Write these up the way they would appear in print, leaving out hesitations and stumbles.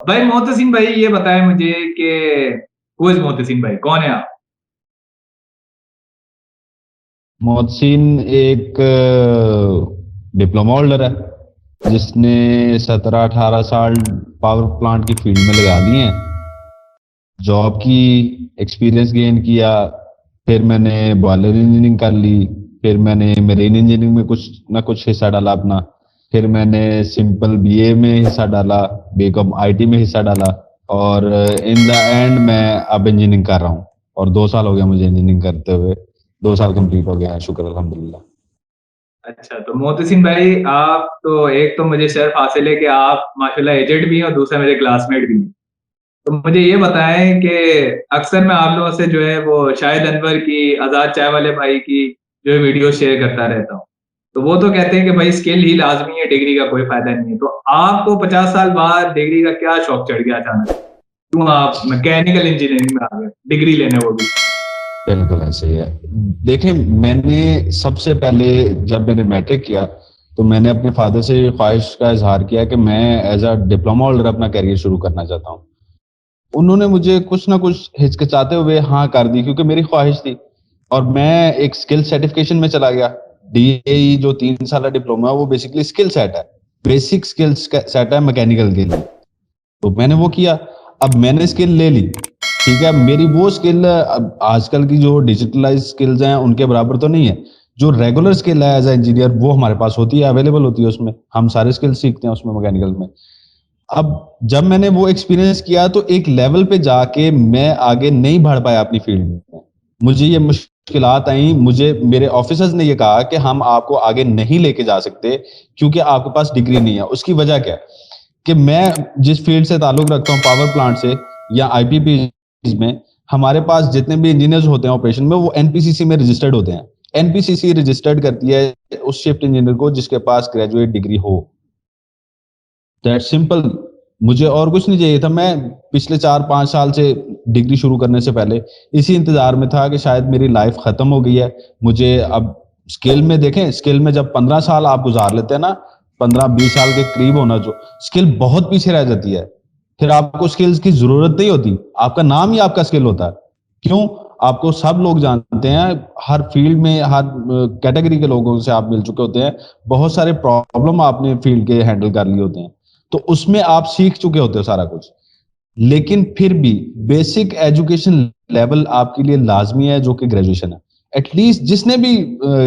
भाई मोहतसिन भाई, ये बताएं मुझे कि हु इज मोहतसिन भाई, कौन है आप? मोहसिन एक डिप्लोमा होल्डर है जिसने 17-18 साल पावर प्लांट की फील्ड में लगा दिए हैं। जॉब की एक्सपीरियंस गेन किया, फिर मैंने बॉयलर इंजीनियरिंग कर ली, फिर मैंने मेरीन इंजीनियरिंग में कुछ ना कुछ हिस्सा डाला अपना, फिर मैंने सिंपल बीए में हिस्सा डाला, बीकॉम आईटी में हिस्सा डाला, और इन द एंड मैं अब इंजीनियरिंग कर रहा हूँ। और 2 साल हो गया मुझे इंजीनियरिंग करते हुए, 2 साल कंप्लीट हो गया है, शुक्र अल्हम्दुलिल्लाह। अच्छा, तो मोहतसिन भाई, आप तो एक तो मुझे शर्फ हासिल है कि आप माशाल्लाह एजेड भी हैं और दूसरा मेरे क्लासमेट भी हैं। तो मुझे ये बताएं कि अक्सर मैं आप लोगों से जो है वो शाहिद अनवर की, आजाद चाय वाले भाई की जो है वीडियो शेयर करता रहता हूँ। तो वो तो कहते हैं कि भाई स्किल ही लाजमी है, डिग्री का कोई फायदा नहीं है। तो आपको 50 साल बाद डिग्री का क्या शौक चढ़ गया अचानक? क्यों आप मैकेनिकल इंजीनियरिंग में आ गए डिग्री लेने, वो भी? बिल्कुल ऐसे ही है। देखें, मैंने सबसे पहले जब मैंने मैट्रिक किया तो मैंने अपने फादर से ये ख्वाहिश का इजहार किया कि मैं एज अ डिप्लोमा होल्डर अपना करियर शुरू करना चाहता हूँ। उन्होंने मुझे कुछ ना कुछ हिचकिचाते हुए हाँ कर दी, क्योंकि मेरी ख्वाहिश थी। और मैं एक स्किल सर्टिफिकेशन में चला गया। डीएई जो 3 साल डिप्लोमा है वो बेसिकली स्किल सेट है, बेसिक स्किल्स सेट है मैकेनिकल के लिए। तो मैंने वो किया। अब मैंने स्किल ले ली, ठीक है, मेरी वो स्किल अब आजकल की जो डिजिटलाइज स्किल्स हैं उनके बराबर तो नहीं है। जो रेगुलर स्किल है एज ए इंजीनियर वो हमारे पास होती है, अवेलेबल होती है, उसमें हम सारे स्किल सीखते हैं उसमें मैकेनिकल में। अब जब मैंने वो एक्सपीरियंस किया तो एक लेवल पे जाके मैं आगे नहीं बढ़ पाया अपनी फील्ड में। मुझे ये मुश्किलात आई, मुझे मेरे ऑफिसर्स ने ये कहा कि हम आपको आगे नहीं लेके जा सकते क्योंकि आपके पास डिग्री नहीं है। उसकी वजह क्या है कि मैं जिस फील्ड से ताल्लुक रखता हूँ पावर प्लांट से या आईपीपी में, हमारे पास जितने भी इंजीनियर्स होते हैं ऑपरेशन में वो एनपीसीसी में रजिस्टर्ड होते हैं। एनपीसीसी रजिस्टर्ड करती है उस शिफ्ट इंजीनियर को जिसके पास ग्रेजुएट डिग्री हो। That simple. मुझे और कुछ नहीं चाहिए था। मैं पिछले 4-5 साल से डिग्री शुरू करने से पहले इसी इंतजार में था कि शायद मेरी लाइफ खत्म हो गई है। मुझे अब स्किल में देखें, स्किल में जब 15 साल आप गुजार लेते हैं ना, 15-20 साल के करीब होना, जो स्किल बहुत पीछे रह जाती है। फिर आपको स्किल्स की जरूरत नहीं होती, आपका नाम ही आपका स्किल होता है। क्यों? आपको सब लोग जानते हैं, हर फील्ड में हर कैटेगरी के लोगों से आप मिल चुके होते हैं, बहुत सारे प्रॉब्लम आपने फील्ड के हैंडल कर लिए होते हैं, तो उसमें आप सीख चुके होते हो सारा कुछ। लेकिन फिर भी बेसिक एजुकेशन लेवल आपके लिए लाजमी है, जो कि ग्रेजुएशन है। एटलीस्ट जिसने भी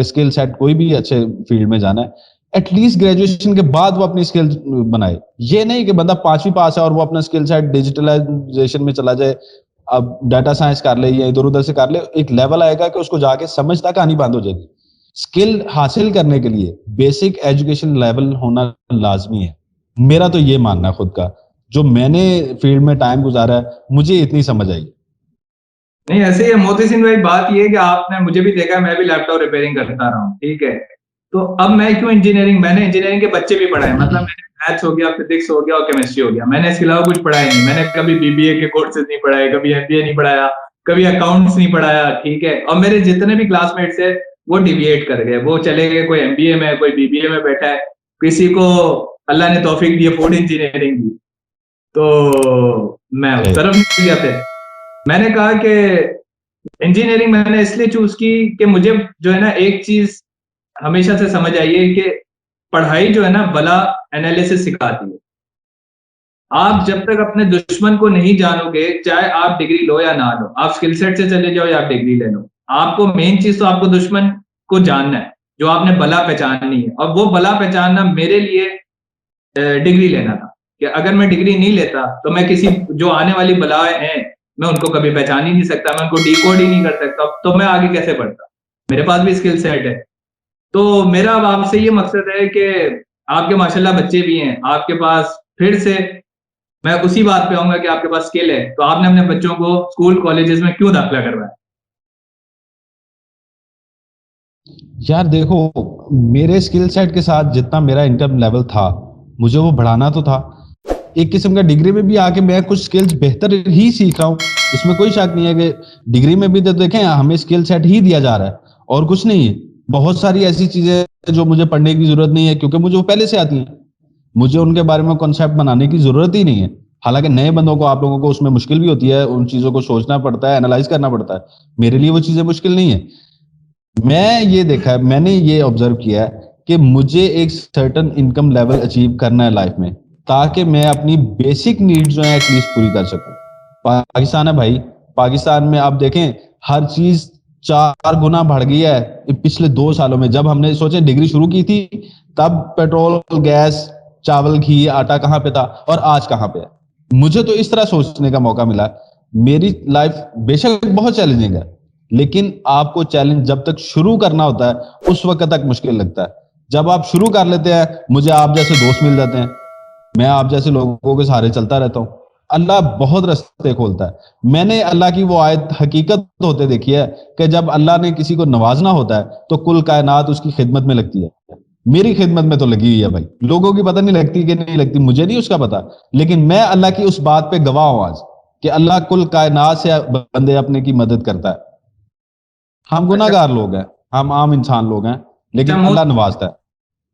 स्किल सेट कोई भी अच्छे फील्ड में जाना है, एटलीस्ट ग्रेजुएशन के बाद वो अपनी स्किल बनाए। ये नहीं कि बंदा 5वीं पास है और वो अपना स्किल सेट डिजिटलाइजेशन में चला जाए, अब डाटा साइंस कर ले या इधर उधर से कर ले। एक लेवल आएगा कि उसको जाके समझता कहानी बंद हो जाएगी। स्किल हासिल करने के लिए बेसिक एजुकेशन लेवल होना लाजमी है। मेरा तो ये मानना है खुद का, जो मैंने फील्ड में टाइम गुजारा है मुझे इतनी समझ आई। नहीं, ऐसे ही है मोती सिंह भाई। बात ये है कि आपने मुझे भी देखा है, मैं भी लैपटॉप रिपेयरिंग करता रहा हूँ, ठीक है। तो अब मैं क्यों इंजीनियरिंग, मैंने इंजीनियरिंग के बच्चे भी पढ़ाए, मतलब मैंने मैथ्स हो गया, फिजिक्स हो गया और केमिस्ट्री हो गया। मैंने इसके अलावा कुछ पढ़ाया नहीं। मैंने कभी बीबीए के कोर्सेज नहीं पढ़ाए, कभी एमबीए नहीं पढ़ाया, कभी अकाउंट्स नहीं पढ़ाया, ठीक है। और मेरे जितने भी क्लासमेट्स है वो डिविएट कर गए, वो चले गए, कोई एमबीए में, कोई बीबीए में बैठा है, किसी को अल्लाह ने तौफीक दी फूड इंजीनियरिंग दी। तो मैं उस तरफ नहीं गया। फिर मैंने कहा कि इंजीनियरिंग मैंने इसलिए चूज की कि मुझे जो है ना एक चीज हमेशा से समझ आई है कि पढ़ाई जो है ना भला एनालिसिस सिखाती है। आप जब तक अपने दुश्मन को नहीं जानोगे, चाहे आप डिग्री लो या ना लो, आप स्किल सेट से चले जाओ या आप डिग्री ले लो, आपको मेन चीज तो आपको दुश्मन को जानना है, जो आपने भला पहचाननी है। और वो भला पहचानना मेरे लिए डिग्री लेना था, कि अगर मैं डिग्री नहीं लेता तो मैं किसी जो आने वाली बलाएं हैं मैं उनको कभी पहचान ही नहीं सकता, मैं उनको डिकोड ही नहीं कर सकता, तो मैं आगे कैसे बढ़ता? मेरे पास भी स्किल सेट है। तो मेरा अब आपसे ये मकसद है कि आपके माशाल्लाह बच्चे भी हैं आपके पास, फिर से मैं उसी बात पे आऊंगा कि आपके पास स्किल है, तो आपने अपने बच्चों को स्कूल कॉलेजेस में क्यों दाखिला करवाया? यार देखो, मेरे स्किल सेट के साथ जितना मेरा इनकम लेवल था मुझे वो बढ़ाना तो था। एक किस्म का डिग्री में भी आके मैं कुछ स्किल्स बेहतर ही सीख रहा हूँ, इसमें कोई शक नहीं है कि डिग्री में भी तो देखें हमें स्किल सेट ही दिया जा रहा है और कुछ नहीं है। बहुत सारी ऐसी चीजें जो मुझे पढ़ने की जरूरत नहीं है क्योंकि मुझे वो पहले से आती हैं, मुझे उनके बारे में कॉन्सेप्ट बनाने की जरूरत ही नहीं है। हालांकि नए बंदों को, आप लोगों को उसमें मुश्किल भी होती है, उन चीजों को सोचना पड़ता है, एनालाइज करना पड़ता है। मेरे लिए वो चीजें मुश्किल नहीं है। मैं ये देखा है, मैंने ये ऑब्जर्व किया है कि मुझे एक सर्टन इनकम लेवल अचीव करना है लाइफ में, ताकि मैं अपनी बेसिक नीड्स जो है एटलीस्ट पूरी कर सकूं। पाकिस्तान है भाई, पाकिस्तान में आप देखें हर चीज 4 गुना बढ़ गई है पिछले 2 सालों में। जब हमने सोचे डिग्री शुरू की थी, तब पेट्रोल, गैस, चावल, घी, आटा कहाँ पे था और आज कहाँ पे है। मुझे तो इस तरह सोचने का मौका मिला। मेरी लाइफ बेशक बहुत चैलेंजिंग है, लेकिन आपको चैलेंज जब तक शुरू करना होता है उस वक्त तक मुश्किल लगता है। जब आप शुरू कर लेते हैं, मुझे आप जैसे दोस्त मिल जाते हैं, मैं आप जैसे लोगों के सहारे चलता रहता हूं, अल्लाह बहुत रास्ते खोलता है। मैंने अल्लाह की वो आयत हकीकत होते देखी है कि जब अल्लाह ने किसी को नवाजना होता है तो कुल कायनात उसकी खिदमत में लगती है। मेरी खिदमत में तो लगी हुई है भाई, लोगों की पता नहीं लगती कि नहीं लगती, मुझे नहीं उसका पता, लेकिन मैं अल्लाह की उस बात पे गवाह हूं आज कि अल्लाह कुल कायनात से बंदे अपने की मदद करता है। हम अच्छा। गुनाहगार लोग हैं, हम आम इंसान लोग हैं, अच्छा, लेकिन अल्लाह नवाजता है।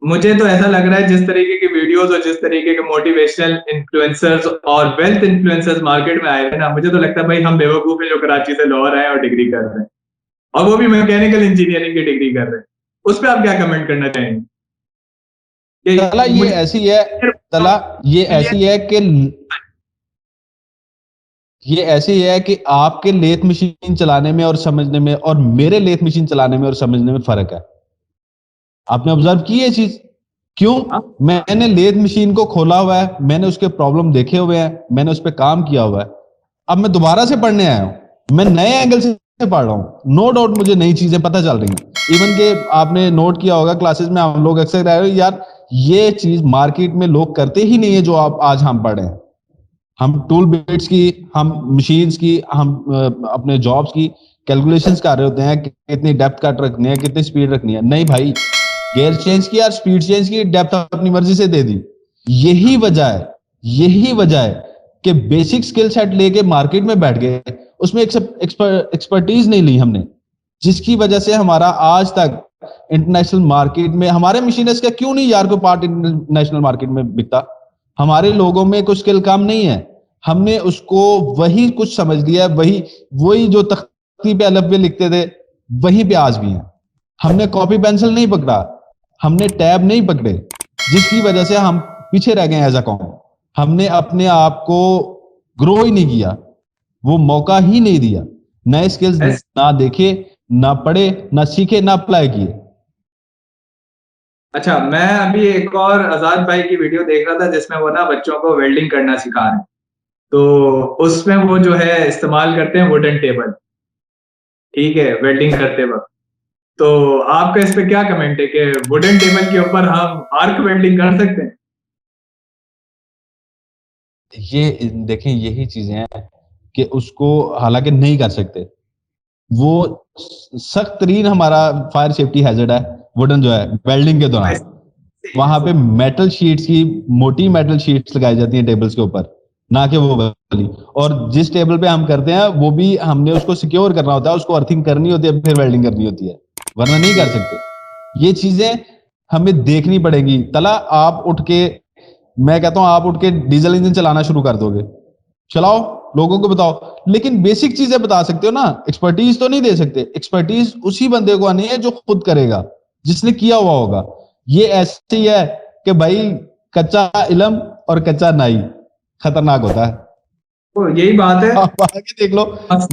मुझे तो ऐसा लग रहा है जिस तरीके की वीडियोस और जिस तरीके के मोटिवेशनल इन्फ्लुएंसर्स और वेल्थ इन्फ्लुएंसर्स मार्केट में आए हैं ना, मुझे तो लगता है भाई हम बेवकूफ हैं जो कराची से लाहौर आए और डिग्री कर रहे हैं, और वो भी मैकेनिकल इंजीनियरिंग की डिग्री कर रहे हैं। उस पर आप क्या कमेंट करना चाहेंगे तला कि ये मुझे ऐसी है, तला ये ऐसी है कि ये ऐसी है कि आपके लेथ मशीन चलाने में और समझने में और मेरे लेथ मशीन चलाने में और समझने में फर्क है। आपने ऑब्जर्व की ये चीज? क्यों? मैंने लेथ मशीन को खोला हुआ है, मैंने उसके प्रॉब्लम देखे हुए हैं, मैंने उस पर काम किया हुआ है। अब मैं दोबारा से पढ़ने आया हूं, मैं नए एंगल से पढ़ रहा हूं। नो डाउट मुझे नई चीजें पता चल रही हैं। इवन के आपने नोट किया होगा क्लासेस में हम लोग अक्सर रह रहे हैं, यार ये चीज मार्केट में लोग करते ही नहीं है जो आप आज हम पढ़ रहे हैं। हम टूल बिट्स की, हम मशीन्स की, हम अपने जॉब्स की कैलकुलेशंस कर रहे होते हैं कि कितनी डेप्थ कट रखनी है, कितनी स्पीड रखनी है। नहीं भाई, गियर चेंज किया, स्पीड चेंज की, डेप्थ अपनी मर्जी से दे दी। यही वजह है, यही वजह है कि बेसिक स्किल सेट लेके मार्केट में बैठ गए, उसमें एक्सपर्टीज नहीं ली हमने, जिसकी वजह से हमारा आज तक इंटरनेशनल मार्केट में हमारे मशीनिस्ट का क्यों नहीं यार कोई पार्ट इंटरनेशनल मार्केट में बिकता। हमारे लोगों में कुछ स्किल कम नहीं है, हमने उसको वही कुछ समझ लिया है, वही वही जो तख्ती पे अलफ पे लिखते थे वहीं पे आज भी है। हमने कॉपी पेंसिल नहीं पकड़ा, हमने टैब नहीं पकड़े, जिसकी वजह से हम पीछे रह गए एज अ कॉम। हमने अपने आप को ग्रो ही नहीं किया, वो मौका ही नहीं दिया। नए स्किल्स ना देखे, ना पढ़े, ना सीखे, ना अप्लाई किए। अच्छा, मैं अभी एक और आजाद भाई की वीडियो देख रहा था जिसमें वो ना बच्चों को वेल्डिंग करना सिखा रहे हैं। तो उसमें वो जो है इस्तेमाल करते हैं वुडन टेबल, ठीक है, वेल्डिंग करते वक्त। तो आपका इस पे क्या कमेंट है कि वुडन टेबल के ऊपर हम आर्क वेल्डिंग कर सकते हैं? ये देखें, यही चीजें हैं कि उसको हालांकि नहीं कर सकते। वो सख्त तरीन हमारा फायर सेफ्टी हैजर्ड है वुडन जो है वेल्डिंग के दौरान। वहां पे मेटल शीट्स की, मोटी मेटल शीट्स लगाई जाती हैं टेबल्स के ऊपर, ना कि वो वाली। और जिस टेबल पे हम करते हैं वो भी हमने उसको सिक्योर करना होता है, उसको अर्थिंग करनी होती है, फिर वेल्डिंग करनी होती है, वरना नहीं कर सकते। ये चीजें हमें देखनी पड़ेगी। तला आप उठ के, मैं कहता हूं आप उठ के डीजल इंजन चलाना शुरू कर दोगे, चलाओ, लोगों को बताओ, लेकिन बेसिक चीजें बता सकते हो ना, एक्सपर्टीज तो नहीं दे सकते। एक्सपर्टीज उसी बंदे को आनी है जो खुद करेगा, जिसने किया हुआ होगा। ये ऐसे ही है कि भाई कच्चा इलम और कच्चा नाई खतरनाक होता है। तो यही बात है। आप आगे देख लो,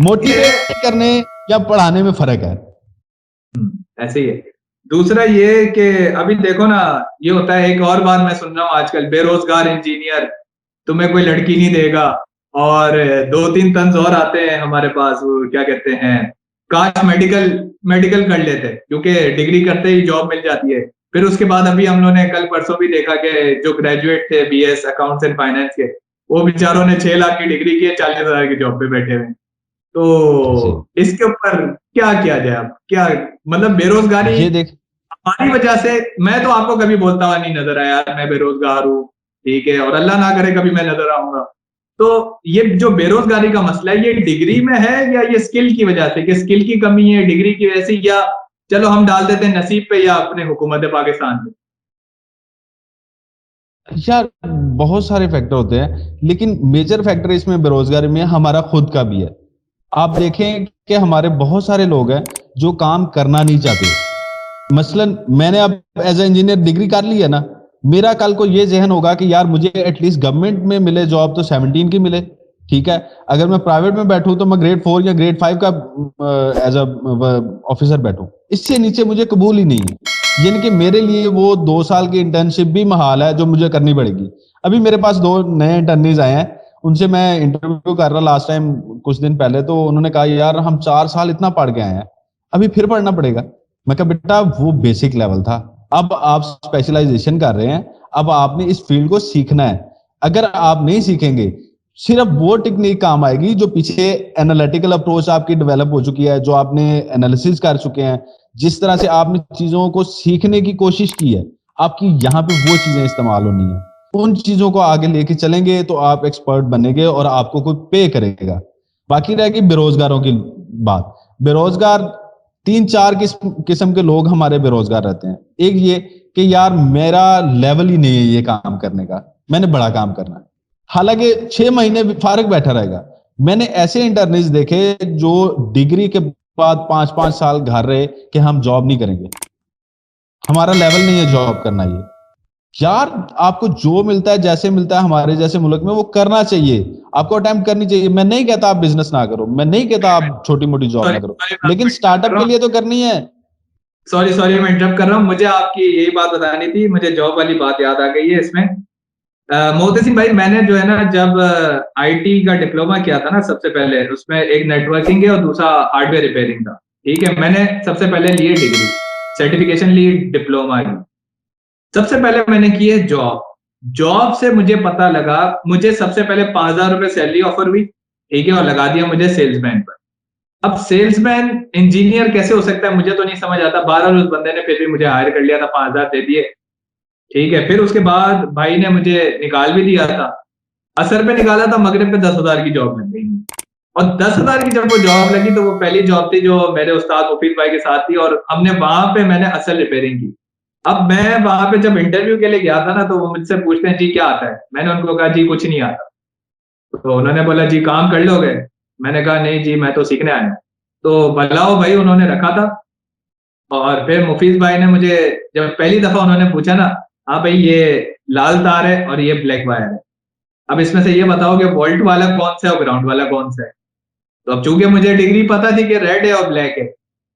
मोटिवेट करने या पढ़ाने में फर्क है। ऐसे ही है। दूसरा ये कि अभी देखो ना, ये होता है, एक और बात मैं सुन रहा हूँ आजकल, बेरोजगार इंजीनियर, तुम्हें कोई लड़की नहीं देगा, और 2-3 तंज और आते हैं हमारे पास, वो क्या कहते हैं, काश मेडिकल मेडिकल कर लेते क्योंकि डिग्री करते ही जॉब मिल जाती है। फिर उसके बाद अभी हम लोगों ने कल परसों भी देखा कि जो ग्रेजुएट थे बीएस अकाउंट्स एंड फाइनेंस के, वो बेचारों ने 6 लाख की डिग्री की है, 40,000 की जॉब पे बैठे हुए हैं। तो इसके ऊपर क्या किया जाए? अब क्या मतलब, बेरोजगारी ये देख, हमारी वजह से, मैं तो आपको कभी बोलता हुआ नहीं नजर आया यार मैं बेरोजगार हूँ, ठीक है, और अल्लाह ना करे कभी मैं नजर आऊंगा। तो ये जो बेरोजगारी का मसला है, ये डिग्री में है या ये स्किल की वजह से, कि स्किल की कमी है डिग्री की वजह से, या चलो हम डाल देते हैं नसीब पे या अपने हुकूमत पाकिस्तान पे? यार बहुत सारे फैक्टर होते हैं, लेकिन मेजर फैक्टर इसमें बेरोजगारी में हमारा खुद का भी है। आप देखें कि हमारे बहुत सारे लोग हैं जो काम करना नहीं चाहते। मसलन मैंने अब एज ए इंजीनियर डिग्री कर ली है ना, मेरा कल को ये जहन होगा कि यार मुझे एटलीस्ट गवर्नमेंट में मिले जॉब तो 17 की मिले, ठीक है। अगर मैं प्राइवेट में बैठूं तो मैं ग्रेड 4 या ग्रेड 5 का एज अ ऑफिसर बैठूं, इससे नीचे मुझे कबूल ही नहीं है। यानी कि मेरे लिए वो 2 साल की इंटर्नशिप भी महाल है जो मुझे करनी पड़ेगी। अभी मेरे पास 2 नए इंटर्नीज आए हैं, उनसे मैं इंटरव्यू कर रहा लास्ट टाइम कुछ दिन पहले, तो उन्होंने कहा यार हम 4 साल इतना पढ़ के आए हैं, अभी फिर पढ़ना पड़ेगा। मैं कहा बेटा वो बेसिक लेवल था, अब आप स्पेशलाइजेशन कर रहे हैं, अब आपने इस फील्ड को सीखना है। अगर आप नहीं सीखेंगे, सिर्फ वो टेक्निक काम आएगी जो पीछे एनालिटिकल अप्रोच आपकी डेवलप हो चुकी है, जो आपने एनालिसिस कर चुके हैं, जिस तरह से आपने चीजों को सीखने की कोशिश की है, आपकी यहाँ पे वो चीजें इस्तेमाल होनी है। उन चीजों को आगे लेके चलेंगे तो आप एक्सपर्ट बनेंगे और आपको कोई पे करेगा। बाकी रहेगी बेरोजगारों की बात। बेरोजगार 3-4 किस्म के लोग हमारे बेरोजगार रहते हैं। एक ये कि यार मेरा लेवल ही नहीं है ये काम करने का, मैंने बड़ा काम करना है, हालांकि 6 महीने फारिग बैठा रहेगा। मैंने ऐसे इंटर्नीज देखे जो डिग्री के बाद 5-5 साल घर रहे कि हम जॉब नहीं करेंगे, हमारा लेवल नहीं है जॉब करना। ये यार आपको जो मिलता है जैसे मिलता है हमारे जैसे मुल्क में वो करना चाहिए, आपको अटेम्प्ट करनी चाहिए। मैं नहीं कहता आप बिजनेस ना करो, मैं नहीं कहता आप छोटी मोटी जॉब सॉरी ना करो, सॉरी, मैं लेकिन आपको इंटरप्ट कर स्टार्टअप रहा के हूँ। लिए तो करनी है। सॉरी सॉरी, मैं इंटरप्ट कर रहा हूँ। मुझे आपकी यही बात बतानी थी, मुझे जॉब वाली बात याद आ गई है इसमें। मोहते सिंह भाई, मैंने जो है ना जब आईटी का डिप्लोमा किया था ना, सबसे पहले उसमें एक नेटवर्किंग है और दूसरा हार्डवेयर रिपेयरिंग था। ठीक है, मैंने सबसे पहले लिए डिग्री, सर्टिफिकेशन ली डिप्लोमा की। सबसे पहले मैंने की है जॉब। जॉब से मुझे पता लगा, मुझे सबसे पहले 5,000 रुपये सैलरी ऑफर हुई, ठीक है, और लगा दिया मुझे सेल्समैन पर। अब सेल्समैन इंजीनियर कैसे हो सकता है मुझे तो नहीं समझ आता। 12 उस बंदे ने फिर भी मुझे हायर कर लिया था, 5,000 दे दिए। ठीक है, फिर उसके बाद भाई ने मुझे निकाल भी दिया था। असर पे निकाला था, मगरिब पे 10,000 की जॉब लग गई। और 10,000 की जब वो जॉब लगी तो वो पहली जॉब थी जो मेरे उस्ताद मुफीद भाई के साथ थी, और हमने वहां पे मैंने असल रिपेयरिंग की। अब मैं वहां पे जब इंटरव्यू के लिए गया था ना, तो वो मुझसे पूछते हैं जी क्या आता है। मैंने उनको कहा जी कुछ नहीं आता। तो उन्होंने बोला जी काम कर लोगे। मैंने कहा नहीं जी मैं तो सीखने आया हूं। तो भलाओ भाई उन्होंने रखा था। और फिर मुफीज भाई ने मुझे, जब पहली दफा उन्होंने पूछा ना, हाँ भाई ये लाल तार है और ये ब्लैक वायर है, अब इसमें से ये बताओ कि वोल्ट वाला कौन सा है और ग्राउंड वाला कौन सा है। तो अब चूंकि मुझे डिग्री पता थी कि रेड है और ब्लैक है,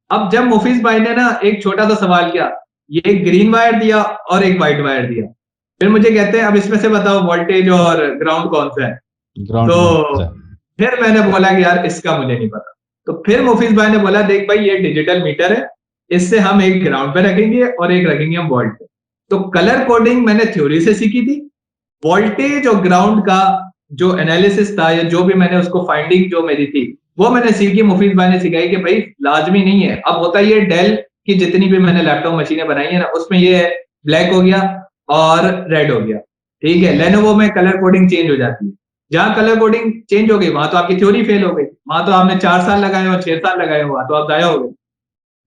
अब जब मुफीज भाई ने ना एक छोटा सा सवाल किया, ये एक ग्रीन वायर दिया और एक व्हाइट वायर दिया, फिर मुझे कहते हैं अब इसमें से बताओ वोल्टेज और ग्राउंड कौन सा है। ग्राउंड कौन तो सा है? फिर मैंने बोला कि यार इसका मुझे नहीं पता। तो फिर मुफीज भाई ने बोला देख भाई ये डिजिटल मीटर है, इससे हम एक ग्राउंड पे रखेंगे और एक रखेंगे हम वोल्ट पे। तो कलर कोडिंग मैंने थ्योरी से सीखी थी। वोल्टेज और ग्राउंड का जो एनालिसिस था या जो भी मैंने उसको फाइंडिंग जो मेरी थी वो मैंने सीखी, मुफीज भाई ने सिखाई कि भाई लाजमी नहीं है। अब होता ये डेल की जितनी भी मैंने लैपटॉप मशीनें बनाई है ना, उसमें ये ब्लैक हो गया और रेड हो गया। ठीक है, लेनोवो में कलर कोडिंग चेंज हो जाती है। जहां कलर कोडिंग चेंज हो गई वहां तो आपकी थ्योरी फेल हो गई, वहां तो आपने 4 साल लगाए हो 6 साल लगाए हो, वहां तो आप जाया हो गए।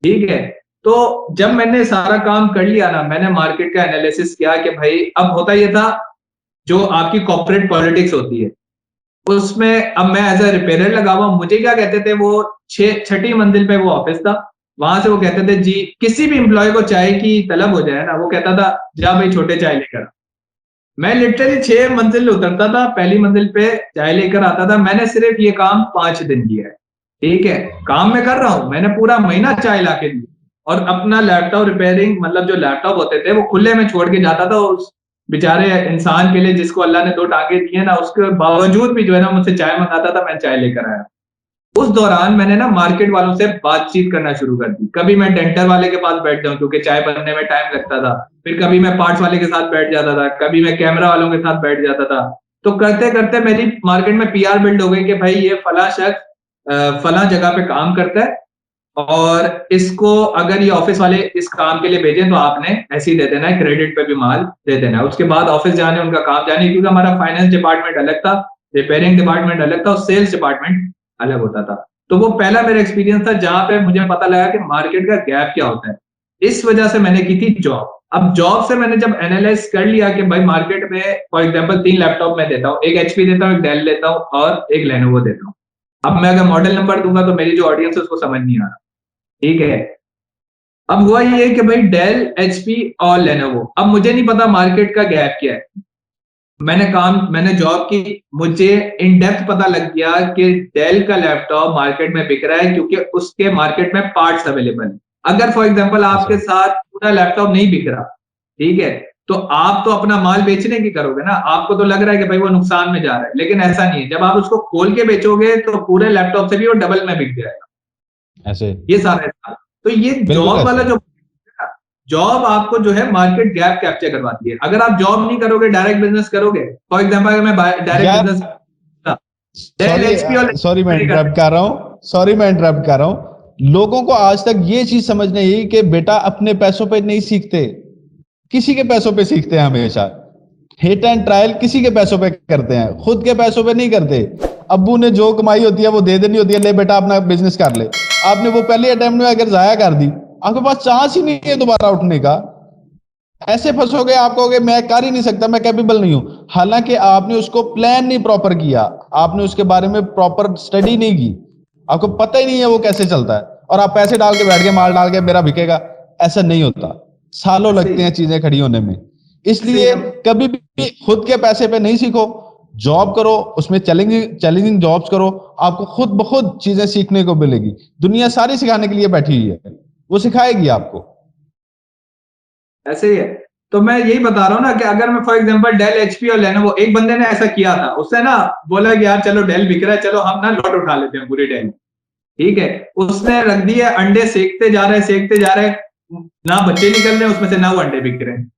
ठीक है। तो जब मैंने सारा काम कर लिया ना, मैंने मार्केट का एनालिसिस किया कि भाई अब होता यह था, जो आपकी कॉर्पोरेट पॉलिटिक्स होती है उसमें, अब मैं एज ए रिपेयरर लगा हुआ, मुझे क्या कहते थे वो, 6ठी मंजिल पे वो ऑफिस था। वहां से वो कहते थे जी किसी भी एम्प्लॉय को चाय की तलब हो जाए ना, वो कहता था जा भाई छोटे चाय लेकर आ। मैं लिटरली 6 मंजिल उतरता था, पहली मंजिल पे चाय लेकर आता था। मैंने सिर्फ ये काम 5 दिन किया है। ठीक है, काम मैं कर रहा हूं, मैंने पूरा महीना चाय ला के दी। और अपना लैपटॉप रिपेयरिंग, मतलब जो लैपटॉप होते थे वो खुले में छोड़ के जाता था उस बेचारे इंसान के लिए जिसको अल्लाह ने 2 टांगे दिए ना, उसके बावजूद भी जो है ना मुझसे चाय मंगाता था, मैं चाय लेकर आया। उस दौरान मैंने ना मार्केट वालों से बातचीत करना शुरू कर दी। कभी मैं डेंटर वाले के पास बैठ जाऊं क्योंकि चाय बनने में टाइम लगता था, फिर कभी मैं पार्ट्स वाले के साथ बैठ जाता था, कभी मैं कैमरा वालों के साथ बैठ जाता था। तो करते करते मेरी मार्केट में पीआर बिल्ड हो गई कि भाई ये फला शख्स फला जगह पे काम करता है, और इसको अगर ये ऑफिस वाले इस काम के लिए भेजें तो आपने ऐसे ही दे देना है, क्रेडिट पे भी माल दे देना है। उसके बाद ऑफिस जाने उनका काम जाने, क्योंकि हमारा फाइनेंस डिपार्टमेंट अलग था, रिपेयरिंग डिपार्टमेंट अलग था और सेल्स डिपार्टमेंट अलग होता था। तो वो पहला मेरा एक्सपीरियंस था जहां पे मुझे पता लगा कि मार्केट का गैप क्या होता है। इस वजह से मैंने की थी जॉब। अब जॉब से मैंने जब एनालाइज कर लिया कि भाई मार्केट में फॉर एग्जांपल 3 लैपटॉप मैं देता हूँ, एक एचपी देता हूँ, एक डेल लेता हूँ और एक लेनोवो देता हूँ। अब मैं अगर मॉडल नंबर दूंगा तो मेरी जो ऑडियंस है उसको समझ नहीं आ रहा, ठीक है। अब हुआ ये कि भाई डेल, एचपी और लेनोवो, अब मुझे नहीं पता मार्केट का गैप क्या है। मैंने जॉब की, मुझे इन डेप्थ पता लग गया कि डेल का लैपटॉप मार्केट में बिक रहा है क्योंकि उसके मार्केट में पार्ट्स अवेलेबल है। अगर फॉर एग्जांपल आपके अच्छा साथ पूरा लैपटॉप नहीं बिक रहा, ठीक है, तो आप तो अपना माल बेचने की करोगे ना, आपको तो लग रहा है कि भाई वो नुकसान में जा रहा है, लेकिन ऐसा नहीं है। जब आप उसको खोल के बेचोगे तो पूरे लैपटॉप से भी वो डबल में बिक जाएगा। ऐसे ये सारा है। तो ये बिल्कुल जॉब ऐसे वाला है। जो, जॉब आपको जो है मार्केट गैप कैप्चर करवाती है। अगर आप जॉब नहीं करोगे, डायरेक्ट बिजनेस करोगे, फॉर एग्जांपल अगर मैं डायरेक्ट यार बिजनेस, डेल, सॉरी एचपी और सॉरी मैं कर, इंटरप्ट कर रहा हूँ, सॉरी मैं इंटरप्ट कर रहा हूँ। लोगों को आज तक ये चीज समझ नहीं आई कि बेटा अपने पैसों पे नहीं सीखते, किसी के पैसों पे सीखते हैं हमेशा। हिट एंड ट्रायल किसी के पैसों पे करते हैं, खुद के पैसों पे नहीं करते। अब्बू ने जो कमाई होती है वो दे देनी होती है, ले बेटा अपना बिजनेस कर ले। आपने वो पहले अटेम्प्ट में अगर जाया कर दी, आपके पास चांस ही नहीं है दोबारा उठने का। ऐसे फंसोगे, आप कहोगे मैं कर ही नहीं सकता, मैं कैपेबल नहीं हूं। हालांकि आपने उसको प्लान नहीं प्रॉपर किया, आपने उसके बारे में प्रॉपर स्टडी नहीं की, आपको पता ही नहीं है वो कैसे चलता है, और आप पैसे डाल के बैठ के माल डाल के मेरा बिकेगा, ऐसा नहीं होता। सालों ऐसे लगते ही हैं चीजें खड़ी होने में। ऐसे ही इसलिए हम, कभी भी खुद के पैसे पे नहीं सीखो, जॉब करो, उसमें चैलेंजिंग चैलेंजिंग जॉब्स करो, आपको खुद ब खुद चीजें सीखने को मिलेगी। दुनिया सारी सिखाने के लिए बैठी हुई है, वो सिखाएगी आपको। ऐसे ही है। तो मैं यही बता रहा हूँ ना कि अगर मैं फॉर एग्जांपल डेल, एचपी और लेनोवो, एक बंदे ने ऐसा किया था, उसने ना बोला कि यार चलो डेल बिक रहा है, चलो हम ना लॉट उठा लेते हैं पूरी डेल, ठीक है। उसने रख दिए अंडे, सेकते जा रहे, सेकते जा रहे, ना बच्चे निकल रहे हैं उसमें से, ना वो अंडे बिक रहे हैं,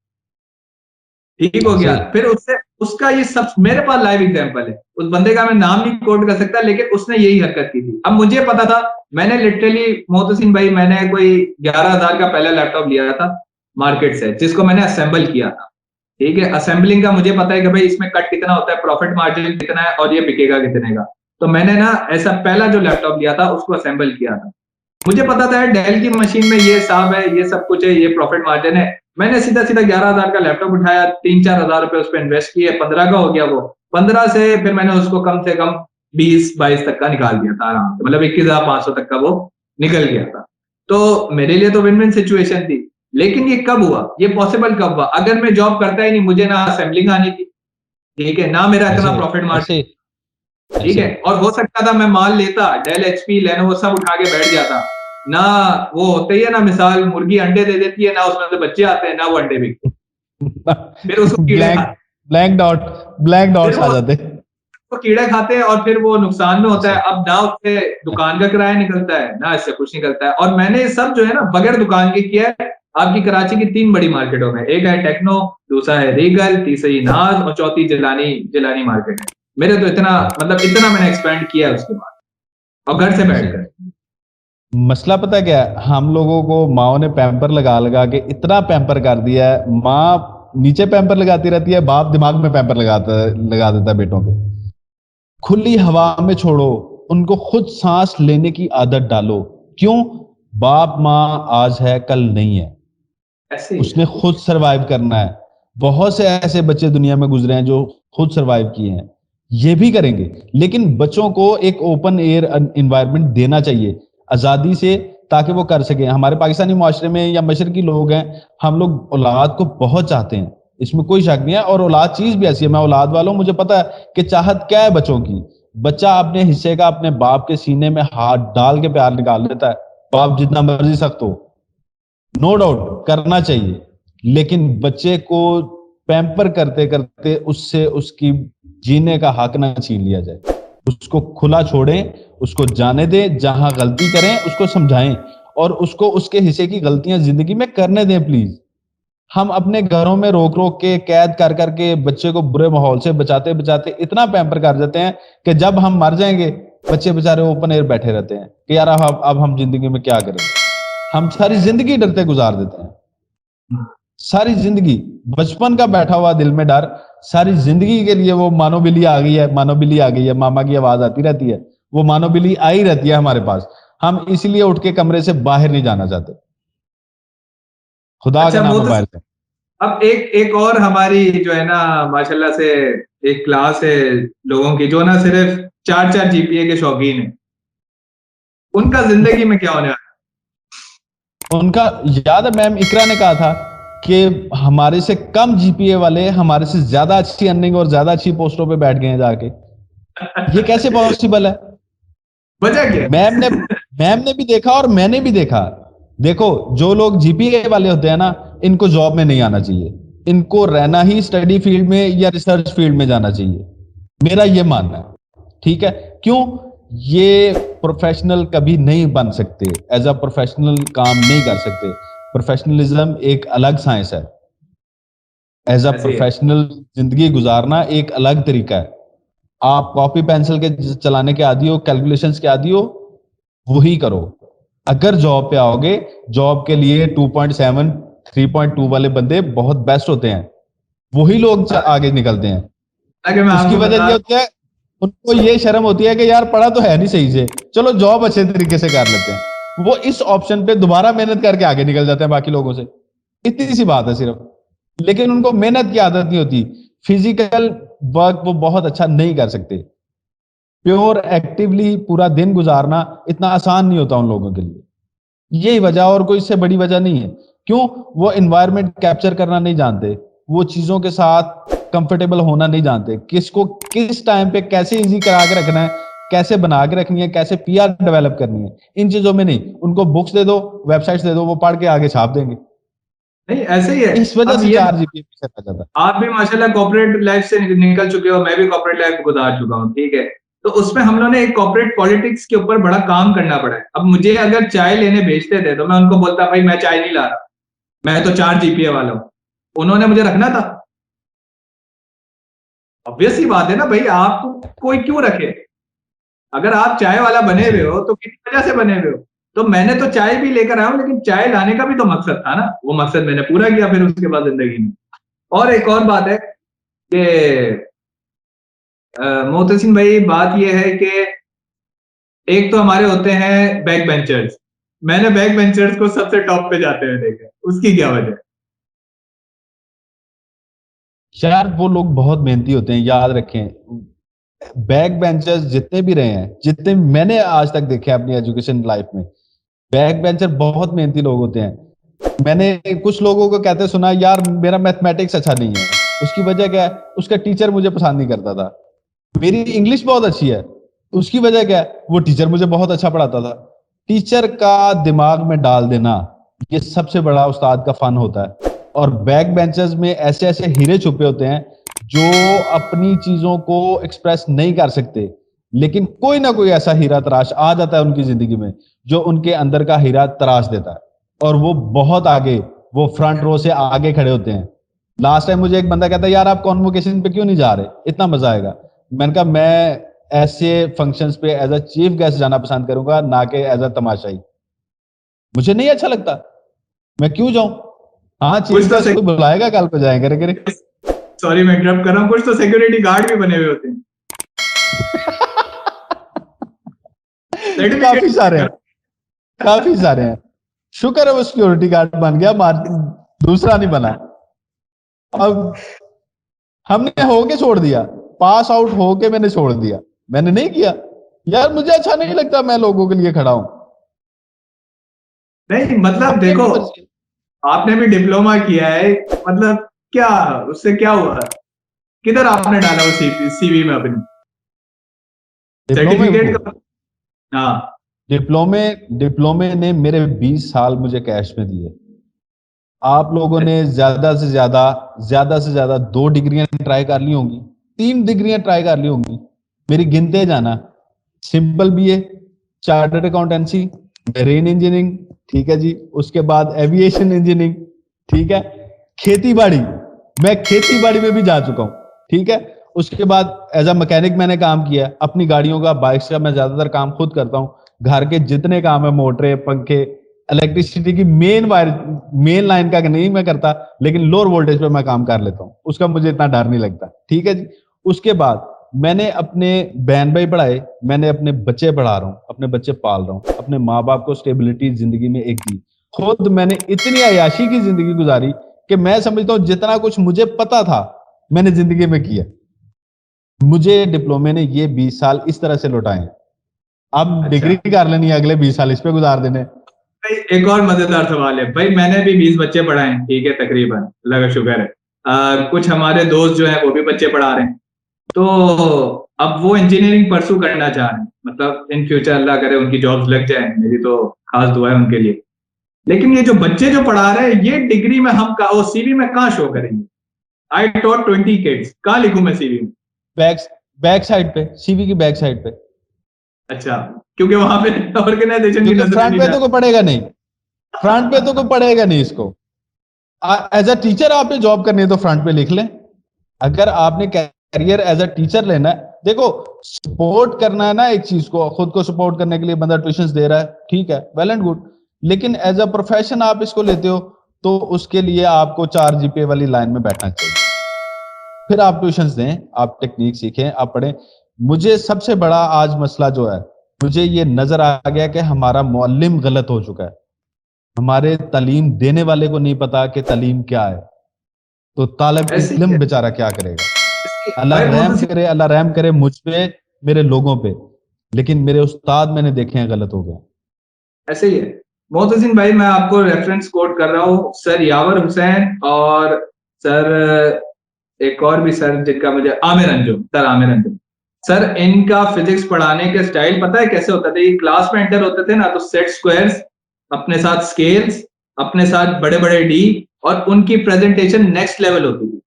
ठीक हो ऐसे गया। ही फिर उससे, उसका ये सब मेरे पास लाइव एग्जांपल है। उस बंदे का मैं नाम नहीं कोट कर सकता, लेकिन उसने यही हरकत की थी। अब मुझे पता था, मैंने लिटरली मोहतसिन भाई, मैंने कोई 11,000 का पहला लैपटॉप लिया था मार्केट से, जिसको मैंने असेंबल किया था, ठीक है। असेंबलिंग का मुझे पता है कि भाई इसमें कट कितना होता है, प्रॉफिट मार्जिन कितना है और ये बिकेगा कितने का। तो मैंने ना ऐसा पहला जो लैपटॉप लिया था उसको असेंबल किया था। मुझे पता था डेल की मशीन में ये हिसाब है, ये सब कुछ है, ये प्रॉफिट मार्जिन है। मैंने सीधा सीधा 11,000 का लैपटॉप उठाया, 3-4 हजार रुपए उस पर इन्वेस्ट किए, 15 का हो गया वो। 15 से फिर मैंने उसको कम से कम 20-22 तक का निकाल दिया था आराम से, मतलब 21,500 तक का वो निकल गया था। तो मेरे लिए तो विन विन सिचुएशन थी। लेकिन ये कब हुआ, ये पॉसिबल कब हुआ? अगर मैं जॉब करता ही नहीं, मुझे ना असेंबलिंग आनी थी, ठीक है, ना मेरा ऐसे इतना प्रॉफिट मार्जिन, ऐसे ठीक ऐसे है। और हो सकता था मैं माल लेता, डेल, एचपी, लेनोवो सब उठा के बैठ जाता, ना वो होते ही है ना, मिसाल मुर्गी अंडे दे देती है ना, उसमें से बच्चे आते हैं ना, वो अंडे बिकते, फिर उसको कीड़े ब्लैंक खाते, ब्लैंक डॉट ब्लैंक फिर डॉट्स आ वो जाते। उसको कीड़े खाते हैं और फिर वो नुकसान में होता ऐसे है। अब ना उससे दुकान का किराया निकलता है, ना इससे कुछ निकलता है। और मैंने ये सब जो है ना बगैर दुकान के किया है। आपकी कराची की 3 बड़ी मार्केटों में, एक है टेक्नो, दूसरा है रीगल, तीसरी नाज और चौथी जिलानी, जिलानी मार्केट है। मेरे तो इतना, मतलब इतना मैंने एक्सपेंड किया है उसके बाद, और घर से ऐसे बैठकर। मसला पता क्या है, हम लोगों को माओ ने पैम्पर लगा लगा के इतना पैम्पर कर दिया है। माँ नीचे पैम्पर लगाती रहती है, बाप दिमाग में पैम्पर लगा देता है बेटों के। खुली हवा में छोड़ो, उनको खुद सांस लेने की आदत डालो। क्यों? बाप माँ आज है कल नहीं है, ऐसे ही उसने खुद सरवाइव करना है। बहुत से ऐसे बच्चे दुनिया में गुजरे हैं जो खुद सरवाइव किए हैं, ये भी करेंगे। लेकिन बच्चों को एक ओपन एयर एनवायरनमेंट देना चाहिए आजादी से, ताकि वो कर सकें। हमारे पाकिस्तानी माशरे में या मशरकी लोग हैं, हम लोग औलाद को बहुत चाहते हैं, इसमें कोई शक नहीं है। और औलाद चीज भी ऐसी है, मैं औलाद वाला हूं, मुझे पता है कि चाहत क्या है बच्चों की। बच्चा अपने हिस्से का अपने बाप के सीने में हाथ डाल के प्यार निकाल लेता है, बाप जितना मर्जी सख्त हो, नो डाउट करना चाहिए। लेकिन बच्चे को पैम्पर करते करते उससे उसकी जीने का हक ना छीन लिया जाए। उसको खुला छोड़ें, उसको जाने दें, जहां गलती करें उसको समझाएं, और उसको उसके हिस्से की गलतियां जिंदगी में करने दें प्लीज। हम अपने घरों में रोक रोक के, कैद कर करके बच्चे को बुरे माहौल से बचाते बचाते इतना पैम्पर कर देते हैं कि जब हम मर जाएंगे, बच्चे बेचारे ओपन एयर बैठे रहते हैं कि यार अब हम जिंदगी में क्या करें। हम सारी जिंदगी डरते गुजार देते हैं, सारी जिंदगी। बचपन का बैठा हुआ दिल में डर, सारी जिंदगी के लिए वो मानो बिल्ली आ गई है, मानो बिल्ली आ गई है, मामा की आवाज आती रहती है, वो मानो बिल्ली आई रहती है हमारे पास। हम इसलिए उठ के कमरे से बाहर नहीं जाना चाहते। खुदा के अच्छा नाम वो पे तो, बाहर से। अब एक एक और हमारी जो है ना माशाल्लाह से एक क्लास है लोगों की जो ना सिर्फ 4-4 जीपीए के शौकीन है, उनका जिंदगी में क्या होने वाला उनका, याद है मैम इकरा ने कहा था कि हमारे से कम जीपीए वाले हमारे से ज्यादा अच्छी अर्निंग और ज्यादा अच्छी पोस्टों पे बैठ गए हैं जाके। ये है? कैसे पॉसिबल है? वजह क्या है? मैम ने मैम ने भी देखा और मैंने भी देखा। देखो, जो लोग जीपीए वाले होते हैं ना, इनको जॉब में नहीं आना चाहिए, इनको रहना ही स्टडी फील्ड में या रिसर्च फील्ड में जाना चाहिए, मेरा ये मानना है। ठीक है? क्यों? ये प्रोफेशनल कभी नहीं बन सकते, एज अ प्रोफेशनल काम नहीं कर सकते। प्रोफेशनलिज्म एक अलग साइंस है, एज अ ऐसे ही है। प्रोफेशनल जिंदगी गुजारना एक अलग तरीका है। आप कॉपी पेंसिल के चलाने के आदी हो, कैलकुलेशंस के आदी हो, वही करो। अगर जॉब पे आओगे, जॉब के लिए 2.7 3.2 वाले बंदे बहुत बेस्ट होते हैं, वही लोग आगे निकलते हैं। ताकि मैं उसकी आपको वजह बता, ये होती है, उनको ये शर्म होती है कि यार पढ़ा तो है नहीं सही से, चलो जॉब अच्छे तरीके से कर लेते हैं। वो इस ऑप्शन पे दोबारा मेहनत करके आगे निकल जाते हैं बाकी लोगों से। इतनी सी बात है सिर्फ। लेकिन उनको मेहनत की आदत नहीं होती, फिजिकल वर्क वो बहुत अच्छा नहीं कर सकते। प्योर एक्टिवली पूरा दिन गुजारना इतना आसान नहीं होता उन लोगों के लिए। यही वजह, और कोई इससे बड़ी वजह नहीं है। क्यों? वो एनवायरनमेंट कैप्चर करना नहीं जानते, वो चीजों के साथ कंफर्टेबल होना नहीं जानते, किसको किस टाइम पे कैसे इजी करा के रखना है, कैसे बना के रखनी है, कैसे पीआर डेवलप करनी है, इन चीजों में नहीं। उनको बुक्स दे दो, वेबसाइट्स दे दो, वो पढ़ के आगे छाप देंगे। नहीं ऐसे ही है। इस वजह अब से ये, 4 जीपीए पीछे रह जाता आप भी माशाल्लाह कॉर्पोरेट लाइफ से निकल चुके हो, मैं भी कॉर्पोरेट लाइफ गुजार चुका हूँ, ठीक है। तो उसमें हम लोगों ने एक कॉर्पोरेट पॉलिटिक्स के ऊपर बड़ा काम करना पड़ा है। अब मुझे अगर चाय लेने भेजते थे तो मैं उनको बोलता भाई मैं चाय नहीं ला रहा, मैं तो 4 जीपीए वाला हूँ, उन्होंने मुझे रखना था। ऑब्वियस ही बात है ना भाई, आपको कोई क्यों रखे? अगर आप चाय वाला है बने हुए जी। हो तो किस वजह से बने हुए हो? तो मैंने तो चाय भी लेकर आया हूं, लेकिन चाय लाने का भी तो मकसद था ना, वो मकसद मैंने पूरा किया फिर उसके बाद जिंदगी में। और एक और बात है कि मोहतसिन भाई, बात यह है कि एक तो हमारे होते हैं बैक बेंचर्स, मैंने बैक बेंचर्स को सबसे टॉप पे जाते हुए देखा, उसकी क्या वजह? यार वो लोग बहुत मेहनती होते हैं, याद रखें। बैक बेंचर्स जितने भी रहे हैं, जितने मैंने आज तक देखे हैं अपनी एजुकेशन लाइफ में, बैक बेंचर बहुत मेहनती लोग होते हैं। मैंने कुछ लोगों को कहते सुना, यार मेरा मैथमेटिक्स अच्छा नहीं है। उसकी वजह क्या है? उसका टीचर मुझे पसंद नहीं करता था। मेरी इंग्लिश बहुत अच्छी है, उसकी वजह क्या है? वो टीचर मुझे बहुत अच्छा पढ़ाता था। टीचर का दिमाग में डाल देना, ये सबसे बड़ा उस्ताद का फन होता है। और बैक बेंचर्स में ऐसे ऐसे हीरे छुपे होते हैं जो अपनी चीजों को एक्सप्रेस नहीं कर सकते, लेकिन कोई ना कोई ऐसा हीरा तराश आ जाता है उनकी जिंदगी में, जो उनके अंदर का हीरा तराश देता है। और वो बहुत आगे, वो फ्रंट रो से आगे खड़े होते हैं। लास्ट टाइम मुझे एक बंदा कहता है, यार आप कॉन्वोकेशन पे क्यों नहीं जा रहे, इतना मजा आएगा। मैंने कहा मैं ऐसे फंक्शंस पे एज अ चीफ गेस्ट जाना पसंद करूंगा, ना कि एज अ तमाशाई। मुझे नहीं अच्छा लगता, मैं क्यों जाऊं? हाँ, चीफ कुछ तो गेस्ट कोई बुलाएगा, कल को जाएंगे रे करे। सॉरी मैं इंटरप्ट कर रहा हूँ, कुछ तो सिक्योरिटी गार्ड भी बने हुए होते हैं, काफी सारे सर्टिफिकेट। हैं, काफी सारे हैं। शुक्र है वो सिक्योरिटी गार्ड बन गया, दूसरा नहीं बना। अब हमने होके छोड़ दिया, पास आउट होके मैंने छोड़ दिया, मैंने नहीं किया। यार मुझे अच्छा नहीं लगता मैं लोगों के लिए खड़ा हूं। नहीं मतलब अपनी देखो, अपनी मर्जी। आपने भी डिप्लोमा किया है, मतलब क्या, उससे क्या हुआ? किधर आपने डाला वो सीवी में अपनी डिप्लोमे सर्टिफिकेट का? हाँ। डिप्लोमे डिप्लोमे ने मेरे 20 साल मुझे कैश में दिए। आप लोगों ने ज्यादा से ज्यादा 2 डिग्रियां ट्राई कर ली होंगी, 3 डिग्रियां ट्राई कर ली होंगी, मेरी गिनते जाना। Simple BA, chartered accountancy, marine engineering, ठीक है जी, उसके बाद एविएशन इंजीनियरिंग, ठीक है, खेती बाड़ी, मैं खेती बाड़ी में भी जा चुका हूं, ठीक है। उसके बाद एज अ मैकेनिक मैंने काम किया, अपनी गाड़ियों का, बाइक्स का मैं ज्यादातर काम खुद करता हूं। घर के जितने काम है, मोटरें, पंखे, इलेक्ट्रिसिटी की मेन वायर, मेन लाइन का नहीं मैं करता, लेकिन लोअर वोल्टेज पे मैं काम कर लेता हूं, उसका मुझे इतना डर नहीं लगता, ठीक है जी। उसके बाद मैंने अपने बहन भाई पढ़ाए, मैंने अपने बच्चे पढ़ा रहा हूँ, अपने बच्चे पाल रहा हूँ, अपने माँ बाप को स्टेबिलिटी जिंदगी में एक दी। खुद मैंने इतनी अय्याशी की जिंदगी गुजारी कि मैं समझता हूं जितना कुछ मुझे पता था मैंने जिंदगी में किया। मुझे डिप्लोमे ने ये 20 साल इस तरह से लौटाए। अब अच्छा डिग्री कर लेनी है, अगले 20 साल इस पे गुजार देने। भाई, एक और मजेदार सवाल है भाई। मैंने भी 20 बच्चे पढ़ाए हैं, ठीक है, तकरीबन, अल्लाह का शुक्र है। कुछ हमारे दोस्त जो हैं वो भी बच्चे पढ़ा रहे हैं। तो अब वो इंजीनियरिंग परसू करना चाह रहे हैं, मतलब इन फ्यूचर अल्लाह करे उनकी जॉब्स लग जाए, मेरी तो खास दुआ है उनके लिए। लेकिन ये जो बच्चे जो पढ़ा रहे हैं, ये डिग्री में हम का सीवी में कहाँ शो करेंगे? आई टॉट 20 किड्स, कहाँ लिखूं मैं सीवी में? बैक बैक साइड पे, सीवी की बैक साइड पे। अच्छा, क्योंकि वहां पे ऑर्गेनाइजेशन की क्योंकि नजर फ्रंट नहीं पे तो डाल। कोई पढ़ेगा नहीं, फ्रंट पे तो कोई पढ़ेगा नहीं इसको। एज अ टीचर आपने जॉब करनी है तो फ्रंट पे लिख लें। अगर आपने कैरियर एज अ टीचर लेना है, देखो सपोर्ट करना है ना एक चीज को, खुद को सपोर्ट करने के लिए बंदा ट्यूशंस दे रहा है, ठीक है, वेल एंड गुड। लेकिन एज अ प्रोफेशन आप इसको लेते हो तो उसके लिए आपको 4 जीपीए वाली लाइन में बैठना चाहिए। फिर आप ट्यूशंस दें, आप टेक्निक सीखें, आप पढ़ें। मुझे सबसे बड़ा आज मसला जो है, मुझे ये नजर आ गया कि हमारा मुअल्लिम गलत हो चुका है। हमारे तालीम देने वाले को नहीं पता कि तालीम क्या है, तो तालिब ऐसे ही इल्म है। बेचारा क्या करेगा। अल्लाह भाई रहम मोहतसिन, करे, अल्लाह रहम करे मुझ पे, मेरे लोगों पे। लेकिन मेरे उस्ताद मैंने देखे हैं गलत हो गए। ऐसे ही है। मोहतसिन भाई, मैं आपको रेफरेंस कोट कर रहा हूँ, सर यावर हुसैन और सर, एक और भी सर जिनका मुझे, आमिर अंजुम, सर आमिर अंजुम। सर इनका फिजिक्स पढ़ाने के स्टाइल पता है कैसे होता था? ये क्लास में एंटर होते थे ना, तो सेट स्क्वायर्स, अपने साथ स्केल्स, अपने साथ बड़े बड़े डी, और उनकी प्रेजेंटेशन नेक्स्ट लेवल होती थी।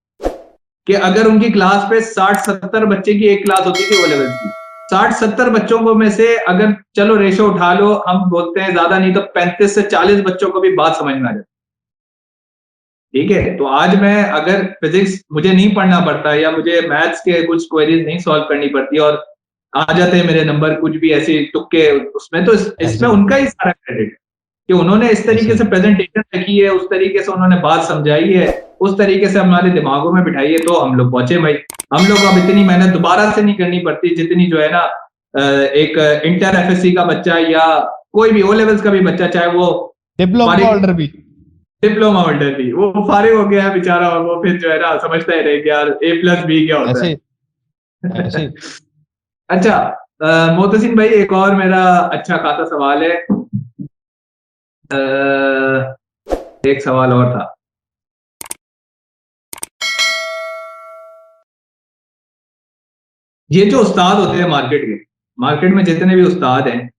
कि अगर उनकी क्लास पे 60-70 बच्चे की एक क्लास होती थी ओ लेवल की, 60-70 बच्चों को में से अगर चलो रेशो उठा लो, हम बोलते हैं ज्यादा नहीं तो 35 से 40 बच्चों को भी बात समझ में आ जाती। ठीक है, तो आज मैं अगर फिजिक्स मुझे नहीं पढ़ना पड़ता, या मुझे मैथ्स के कुछ क्वेरीज नहीं सॉल्व करनी पड़ती, और आ जाते हैं मेरे नंबर कुछ भी ऐसे तुक्के उसमें, तो ऐसे इसमें ही, उनका ही सारा क्रेडिट है कि उन्होंने इस ऐसे तरीके से ही, प्रेजेंटेशन रखी है, उस तरीके से उन्होंने बात समझाई है, उस तरीके से हमारे दिमागों में बिठाई है, तो हम लोग पहुंचे भाई। हम लोग को अब इतनी मेहनत दोबारा से नहीं करनी पड़ती जितनी जो है ना, एक इंटर एफएससी का बच्चा या कोई भी ओ लेवल्स का भी बच्चा, चाहे वो डिप्लोमा फारिग, होल्डर भी। डिप्लोमा होल्डर भी, वो फारिग हो गया है बेचारा, और वो फिर जो है ना समझता ही रहे कि यार A+B क्या होता ऐसे, है। ऐसे ही। अच्छा, मोहतसिन भाई, एक और मेरा अच्छा खासा सवाल है। एक सवाल और था। ये जो उस्ताद होते हैं मार्केट के, मार्केट में जितने भी उस्ताद हैं,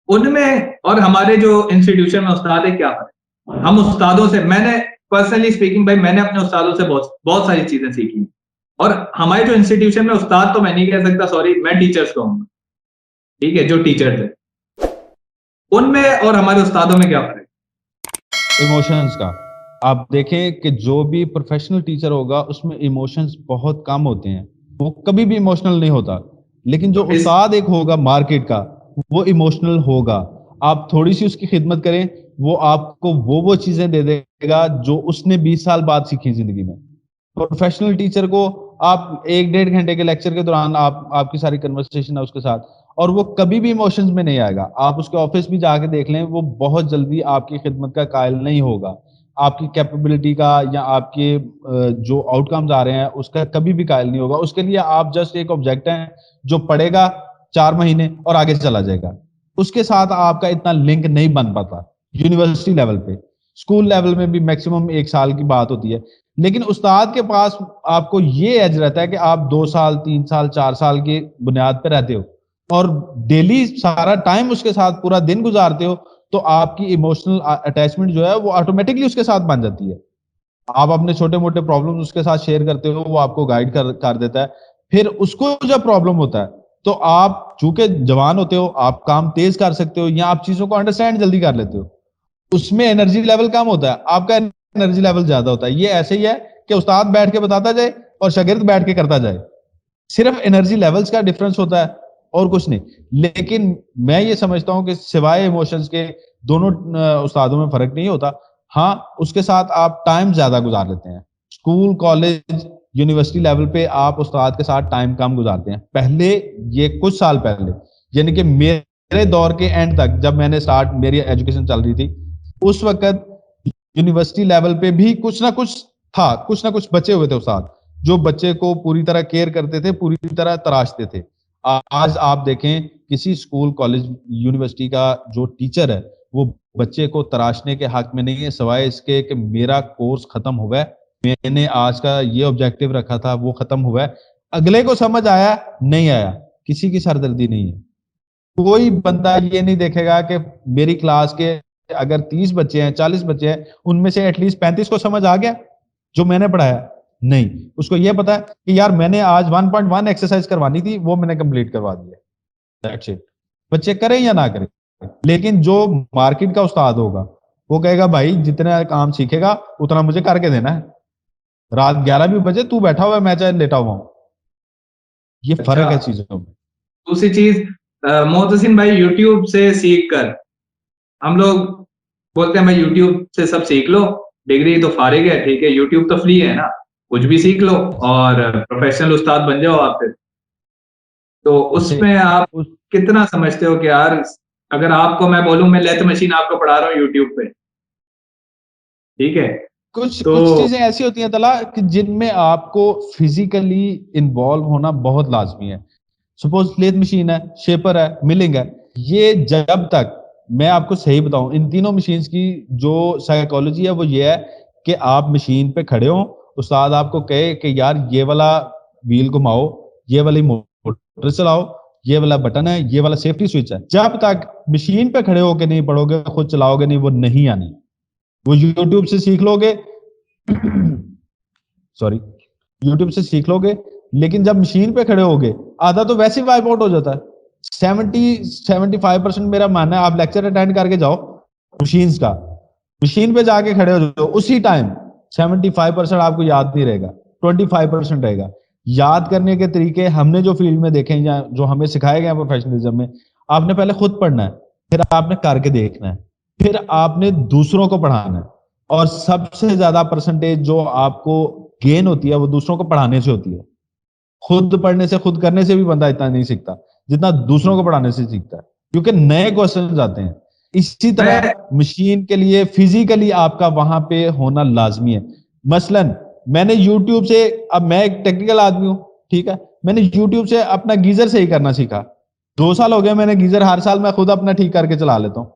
उनमें और हमारे जो इंस्टीट्यूशन में उस्ताद है, क्या फर्क है? हम उस्तादों से, मैंने पर्सनली स्पीकिंग भाई, मैंने अपने उस्तादों से बहुत बहुत सारी चीजें सीखी। और हमारे जो इंस्टीट्यूशन में उस्ताद तो मैं नहीं कह सकता, सॉरी, मैं टीचर्स कहूंगा, ठीक है, जो टीचर्स है, उनमें और हमारे उस्तादों में क्या फर्क इमोशंस का आप देखें कि जो भी प्रोफेशनल टीचर होगा उसमें इमोशंस बहुत कम होते हैं, वो कभी भी इमोशनल नहीं होता। लेकिन जो है? उस्ताद एक होगा मार्केट का, वो इमोशनल होगा। आप थोड़ी सी उसकी खिदमत करें, वो आपको वो चीजें दे देगा जो उसने 20 साल बाद सीखी जिंदगी में। प्रोफेशनल टीचर को आप 1-1.5 घंटे के लेक्चर के दौरान आप आपकी सारी कन्वर्सेशन है उसके साथ, और वो कभी भी इमोशंस में नहीं आएगा। आप उसके ऑफिस भी जाके देख लें, वो बहुत जल्दी आपकी खिदमत का कायल नहीं होगा। आपकी कैपेबिलिटी का या आपके जो आउटकम्स आ रहे हैं उसका कभी भी कायल नहीं होगा। उसके लिए आप जस्ट एक ऑब्जेक्ट हैं जो पढ़ेगा 4 महीने और आगे चला जाएगा। उसके साथ आपका इतना लिंक नहीं बन पाता यूनिवर्सिटी लेवल पे। स्कूल लेवल में भी मैक्सिमम 1 साल की बात होती है। लेकिन उस्ताद के पास आपको ये एज रहता है कि आप 2 साल, 3 साल, 4 साल की बुनियाद पर रहते हो और डेली सारा टाइम उसके साथ पूरा दिन गुजारते हो, तो आपकी इमोशनल अटैचमेंट जो है वो ऑटोमेटिकली उसके साथ बन जाती है। आप अपने छोटे मोटे प्रॉब्लम उसके साथ शेयर करते हो, वो आपको गाइड कर देता है। फिर उसको जब प्रॉब्लम होता है तो आप चूंकि जवान होते हो, आप काम तेज कर सकते हो या आप चीजों को अंडरस्टैंड जल्दी कर लेते हो। उसमें एनर्जी लेवल कम होता है, आपका एनर्जी लेवल ज्यादा होता है। ये ऐसे ही है कि उस्ताद बैठ के बताता जाए और शागिर्द बैठ के करता जाए, सिर्फ एनर्जी लेवल्स का डिफरेंस होता है और कुछ नहीं। लेकिन मैं ये समझता हूं कि सिवाय इमोशंस के दोनों उस्तादों में फर्क नहीं होता। हाँ, उसके साथ आप टाइम ज्यादा गुजार लेते हैं। स्कूल, कॉलेज, यूनिवर्सिटी लेवल पे आप उस्ताद के साथ टाइम कम गुजारते हैं। पहले, ये कुछ साल पहले, यानी कि मेरे दौर के एंड तक, जब मैंने स्टार्ट मेरी एजुकेशन चल रही थी, उस वक्त यूनिवर्सिटी लेवल पे भी कुछ ना कुछ बचे हुए थे उस्ताद जो बच्चे को पूरी तरह केयर करते थे, पूरी तरह तराशते थे। आज आप देखें किसी स्कूल, कॉलेज, यूनिवर्सिटी का जो टीचर है वो बच्चे को तराशने के हक में नहीं है, सिवाय इसके कि मेरा कोर्स खत्म हुआ है, मैंने आज का ये ऑब्जेक्टिव रखा था वो खत्म हुआ है, अगले को समझ आया नहीं आया, किसी की सरदर्दी नहीं है। कोई बंदा ये नहीं देखेगा कि मेरी क्लास के अगर 30 बच्चे हैं, 40 बच्चे हैं, उनमें से एटलीस्ट 35 को समझ आ गया जो मैंने पढ़ाया। नहीं, उसको ये पता है कि यार मैंने आज 1.1 एक्सरसाइज करवानी थी, वो मैंने कंप्लीट करवा दिया। That's it. बच्चे करें या ना करें, लेकिन जो मार्केट का उस्ताद होगा वो कहेगा भाई जितना काम सीखेगा उतना मुझे करके देना है, रात 11 भी बजे तू बैठा हुआ है, मैं चाहे लेटा हुआ हूं। ये फर्क है अच्छा, चीजों में। दूसरी चीज, मोहतसिन भाई यूट्यूब से सीख कर, हम लोग बोलते हैं भाई यूट्यूब से सब सीख लो, डिग्री तो फारिग है, ठीक है, यूट्यूब तो फ्री है ना, कुछ भी सीख लो और प्रोफेशनल उस्ताद बन जाओ आप फिर। तो ऐसे उसमें आप उस कितना समझते हो कि यार, अगर आपको मैं बोलूं मैं लेथ मशीन आपको पढ़ा रहा हूँ यूट्यूब पे, ठीक है, कुछ तो कुछ चीजें ऐसी होती हैं तला कि जिनमें आपको फिजिकली इन्वॉल्व होना बहुत लाजमी है। सपोज लेथ मशीन है, शेपर है, मिलिंग है, ये जब तक, मैं आपको सही बताऊं, इन तीनों मशीन्स की जो साइकोलॉजी है वो ये है कि आप मशीन पे खड़े हो, उस्ताद आपको कहे कि यार ये वाला व्हील घुमाओ, ये वाली मोटर चलाओ, ये वाला बटन है, ये वाला सेफ्टी स्विच है, जब तक मशीन पे खड़े होके नहीं पढ़ोगे, खुद चलाओगे नहीं, वो नहीं आनी। वो यूट्यूब से सीख लोगे, सॉरी, यूट्यूब से सीख लोगे, लेकिन जब मशीन पे खड़े होगे आधा तो वैसे ही वाइप आउट हो जाता है। 75% मेरा मानना है आप लेक्चर अटेंड करके जाओ मशीन का, मशीन पे जाके खड़े हो जाओ, उसी टाइम 75% आपको याद नहीं रहेगा, 25% रहेगा। याद करने के तरीके हमने जो फील्ड में देखे हैं या जो हमें सिखाए गए हैं प्रोफेशनलिज्म में, आपने पहले खुद पढ़ना है, फिर आपने करके देखना है, फिर आपने दूसरों को पढ़ाना है। और सबसे ज्यादा परसेंटेज जो आपको गेन होती है वो दूसरों को पढ़ाने से होती है। खुद पढ़ने से, खुद करने से भी बंदा इतना नहीं सीखता जितना दूसरों को पढ़ाने से सीखता है, क्योंकि नए क्वेश्चन आते हैं। इसी तरह मैं मशीन के लिए फिजिकली आपका वहां पे होना लाजमी है। मसलन मैंने यूट्यूब से, अब मैं एक टेक्निकल आदमी हूं, ठीक है, मैंने यूट्यूब से अपना गीजर सही करना सीखा। 2 साल हो गए मैंने गीजर, हर साल मैं खुद अपना ठीक करके चला लेता हूँ।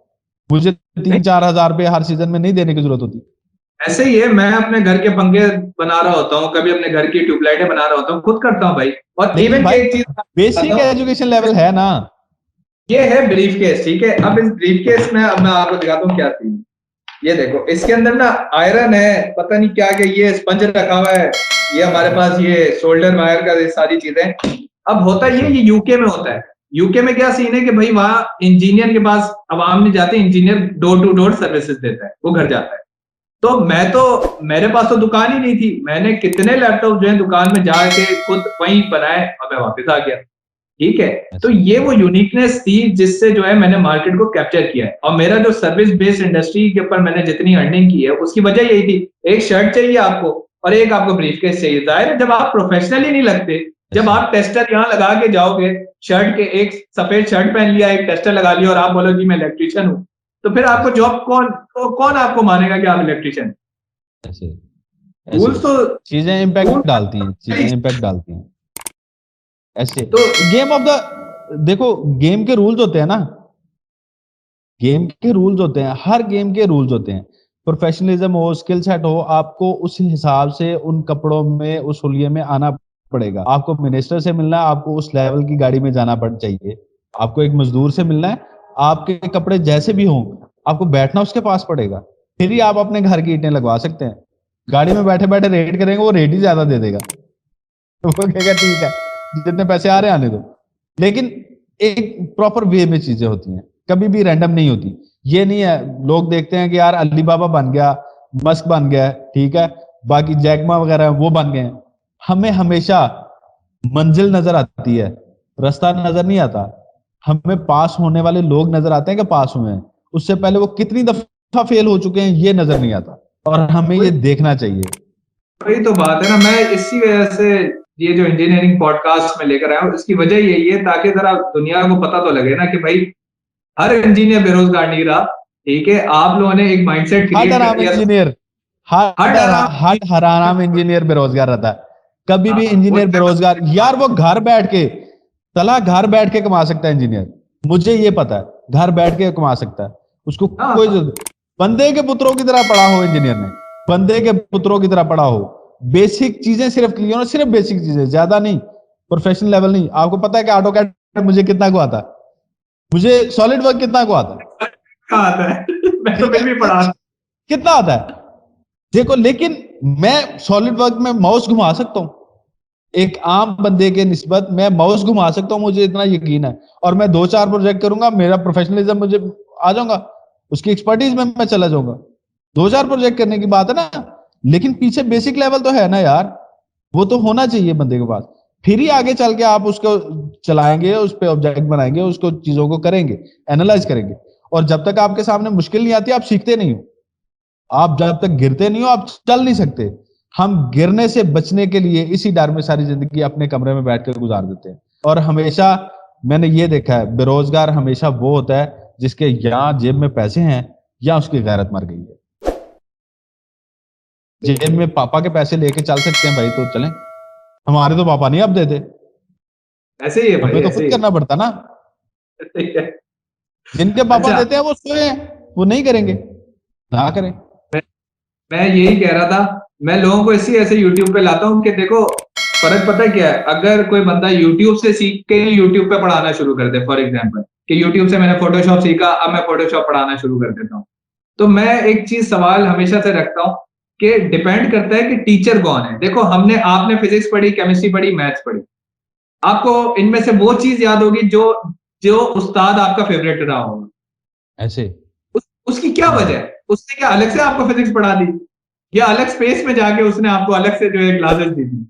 मुझे नहीं, 3-4 हजार रुपये हर सीजन में नहीं देने की जरूरत होती। ऐसे ही है, मैं अपने घर के पंखे बना रहा होता हूँ, कभी अपने घर की ट्यूबलाइटें बना रहा होता हूँ, खुद करता हूँ भाई। और लेकिन इवन की भाई एक चीज बताता बेसिक हूँ, एजुकेशन लेवल है ना। ये है ब्रीफ केस, ठीक है, अब इस ब्रीफ केस में अब मैं आपको दिखाता हूँ क्या थी। ये देखो, इसके अंदर ना आयरन है, पता नहीं क्या क्या, ये स्पंज रखा हुआ है, ये हमारे पास ये शोल्डर वायर का, ये सारी चीजें। अब होता ये यूके में होता है। यूके में क्या सीन है कि भाई वहां इंजीनियर के पास आवाम नहीं जाते, engineer door to door services देता है, वो घर जाता है। तो मेरे पास तो दुकान ही नहीं थी, मैंने कितने लैपटॉप जो है दुकान में जाके खुद वहीं बनाए और मैं वापस आ गया, ठीक है। तो ऐसे ये वो यूनिकनेस थी जिससे जो है मैंने मार्केट को कैप्चर किया है, और मेरा जो सर्विस बेस्ड इंडस्ट्री के ऊपर मैंने जितनी अर्निंग की है उसकी वजह यही थी। एक शर्ट चाहिए आपको और एक आपको ब्रीफकेस चाहिए, जाहिर है जब आप प्रोफेशनल ही नहीं लगते, जब ऐसे आप टेस्टर यहाँ लगा के जाओगे, शर्ट के एक सफेद शर्ट पहन लिया, एक टेस्टर लगा लिया और आप बोलो जी मैं इलेक्ट्रिशियन हूँ, तो फिर आपको ऐसे जॉब कौन आपको मानेगा कि आप इलेक्ट्रिशियन। ऐसे ऐसे रूल्स तो चीजें रूल इम्पैक्ट डालती हैं, चीजें इम्पैक्ट डालती हैं। ऐसे तो गेम ऑफ द, देखो गेम के रूल्स होते हैं ना, गेम के रूल्स होते हैं, हर गेम के रूल्स होते हैं। प्रोफेशनलिज्म हो, स्किल सेट हो, आपको उस हिसाब से उन कपड़ों में, उस हुलिये में आना पड़ेगा। आपको मिनिस्टर से मिलना है, आपको उस लेवल की गाड़ी में जाना पड़ चाहिए। आपको एक मजदूर से मिलना है, आपके कपड़े जैसे भी हों, आपको बैठना उसके पास पड़ेगा, फिर ही आप अपने घर की ईंटें लगवा सकते हैं। गाड़ी में बैठे बैठे रेट करेंगे, वो रेट ही ज्यादा दे देगा। तो वो कहेगा ठीक है, जितने पैसे आ रहे हैं आने दो। लेकिन एक प्रॉपर वे में चीजें होती हैं, कभी भी रैंडम नहीं होती। ये नहीं है, लोग देखते हैं कि यार अली बाबा बन गया, मस्क बन गया, ठीक है, बाकी जैकमा वगैरह वो बन गए। हमें हमेशा मंजिल नजर आती है, रास्ता नजर नहीं आता। हमें पास होने वाले लोग नजर आते हैं कि पास हुए हैं, उससे पहले वो कितनी दफा फेल हो चुके हैं ये नजर नहीं आता, और हमें ये वही देखना चाहिए। वही तो बात है ना, मैं इसी वजह से ये जो इंजीनियरिंग पॉडकास्ट में लेकर आया हूँ, इसकी वजह यही है ताकि जरा दुनिया को पता तो लगे ना कि भाई हर इंजीनियर बेरोजगार नहीं रहा, ठीक है, आप लोगों ने एक माइंडसेट हट क्रिएट कर हराम दिया। इंजीनियर, हर डरा हट हराम इंजीनियर बेरोजगार रहता है। कभी भी हाँ, वो इंजीनियर बेरोजगार यार, वो घर बैठ के, तला घर बैठ के कमा सकता है इंजीनियर, मुझे ये पता है, घर बैठ के कमा सकता है, उसको कोई हाँ, जरूरत, बंदे के पुत्रों की तरह पढ़ा हो इंजीनियर ने, बंदे के पुत्रों की तरह पढ़ा हो, बेसिक चीजें सिर्फ क्लियर हो, सिर्फ बेसिक चीजें, ज्यादा नहीं, प्रोफेशनल लेवल नहीं। आपको पता है कि ऑटो कैड मुझे कितना को आता है, मुझे सॉलिड वर्क कितना को आता है, कहाँ आता है? मैं तो ठीक फिर है, भी पढ़ा। कितना आता है देखो। लेकिन मैं सॉलिड वर्क में माउस घुमा सकता हूँ, एक आम बंदे के निस्बत मैं माउस घुमा सकता हूँ, मुझे इतना यकीन है। और मैं 2-4 प्रोजेक्ट करूंगा, मेरा प्रोफेशनलिज्म मुझे आ जाऊंगा, उसकी एक्सपर्टीज में मैं चला जाऊंगा। 2-4 प्रोजेक्ट करने की बात है ना, लेकिन पीछे बेसिक लेवल तो है ना यार, वो तो होना चाहिए बंदे के पास। फिर ही आगे चल के आप उसको चलाएंगे, उस पर ऑब्जेक्ट बनाएंगे, उसको चीजों को करेंगे, एनालाइज करेंगे। और जब तक आपके सामने मुश्किल नहीं आती, आप सीखते नहीं हो। आप जब तक गिरते नहीं हो, आप चल नहीं सकते। हम गिरने से बचने के लिए इसी डर में सारी जिंदगी अपने कमरे में बैठकर गुजार देते हैं। और हमेशा मैंने ये देखा है, बेरोजगार हमेशा वो होता है जिसके या जेब में पैसे हैं या उसकी गैरत मर गई है। जेब में पापा के पैसे लेके चल सकते हैं भाई तो चलें, हमारे तो पापा नहीं अब देते, ऐसे ही है भाई, हमें तो ऐसे खुद ही करना पड़ता ना। है। जिनके पापा अच्छा, देते हैं वो सोए हैं, वो नहीं करेंगे, ना करें। मैं यही कह रहा था, मैं लोगों को इसी ऐसे यूट्यूब पे लाता हूँ कि देखो, फर्क पता है क्या है? अगर कोई बंदा यूट्यूब से सीख के यूट्यूब पे पढ़ाना शुरू कर दे, फॉर एग्जाम्पल, कि यूट्यूब से मैंने फोटोशॉप सीखा, अब मैं फोटोशॉप पढ़ाना शुरू कर देता हूँ, तो मैं एक चीज सवाल हमेशा से रखता हूँ कि डिपेंड करता है कि टीचर कौन है। देखो, आपने फिजिक्स पढ़ी, केमिस्ट्री पढ़ी, मैथ्स पढ़ी, आपको इनमें से वो चीज याद होगी जो जो उस्ताद आपका फेवरेट रहा होगा। ऐसे उसकी क्या हाँ वजह है? उसने क्या अलग से आपको फिजिक्स पढ़ा दी, या अलग स्पेस में जाके उसने आपको अलग से जो है क्लासेस दी थी?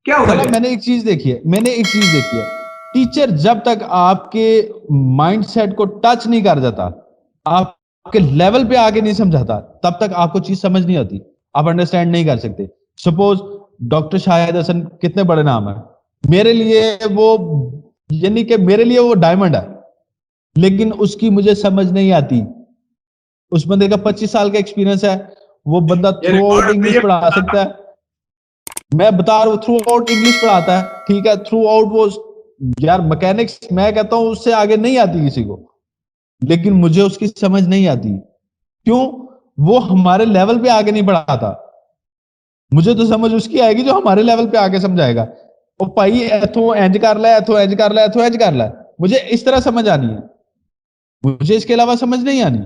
क्या देखो, वजह है? मैंने एक चीज देखी है, टीचर जब तक आपके माइंडसेट को टच नहीं कर जाता, आपके लेवल पे आगे नहीं समझाता, तब तक आपको चीज समझ नहीं आती, आप अंडरस्टैंड नहीं कर सकते। सपोज डॉक्टर शाहिद हसन कितने बड़े नाम है, मेरे लिए वो, यानी कि मेरे लिए वो डायमंड है, लेकिन उसकी मुझे समझ नहीं आती। उस बंदे का 25 साल का एक्सपीरियंस है, वो बंदा ये थ्रू आउट रिकॉर्ड हो रही इंग्लिश है। पढ़ा सकता है, मैं बता रहा हूँ थ्रू आउट इंग्लिश पढ़ाता है, ठीक है, थ्रू आउट वो, यार मैकेनिक्स मैं कहता हूँ उससे आगे नहीं आती किसी को, लेकिन मुझे उसकी समझ नहीं आती। क्यों? वो हमारे लेवल पे आगे नहीं बढ़ाता। मुझे तो समझ उसकी आएगी जो हमारे लेवल पे आगे समझाएगा। ओ भाई एथो एंज कर ला, एथो एंज कर ला, एथो एंज कर ला, मुझे इस तरह समझ आनी है, मुझे इसके अलावा समझ नहीं आनी।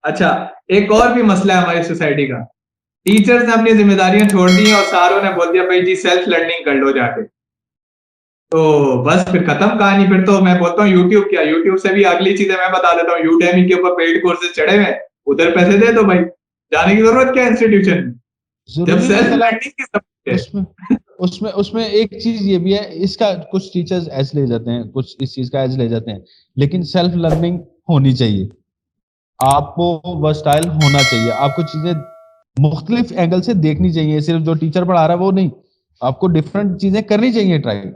अच्छा, एक और भी मसला है हमारी सोसाइटी का। टीचर्स ने अपनी जिम्मेदारियां छोड़ दी हैं और सारों ने बोल दिया भाई जी सेल्फ लर्निंग कर लो जाके। तो बस फिर खत्म कहानी। फिर तो मैं बोलता हूँ यूट्यूब क्या, यूट्यूब से भी अगली चीजें मैं बता देता हूँ, यूडेमी के ऊपर पेड कोर्सेज चढ़े हुए हैं, उधर पैसे दे दो भाई, जाने की जरूरत क्या है इंस्टीट्यूशन में, जब जरूरी नहीं सेल्फ चला लर्निंग की सब कुछ है। उसमें, उसमें एक चीज ये भी है, इसका कुछ टीचर्स एज ले जाते हैं, कुछ इस चीज का एज ले जाते हैं, लेकिन सेल्फ लर्निंग होनी चाहिए, आपको वर्सटाइल होना चाहिए, आपको चीजें मुख्तलिफ एंगल से देखनी चाहिए, सिर्फ जो टीचर पढ़ा रहा है वो नहीं, आपको डिफरेंट चीजें करनी चाहिए ट्राई।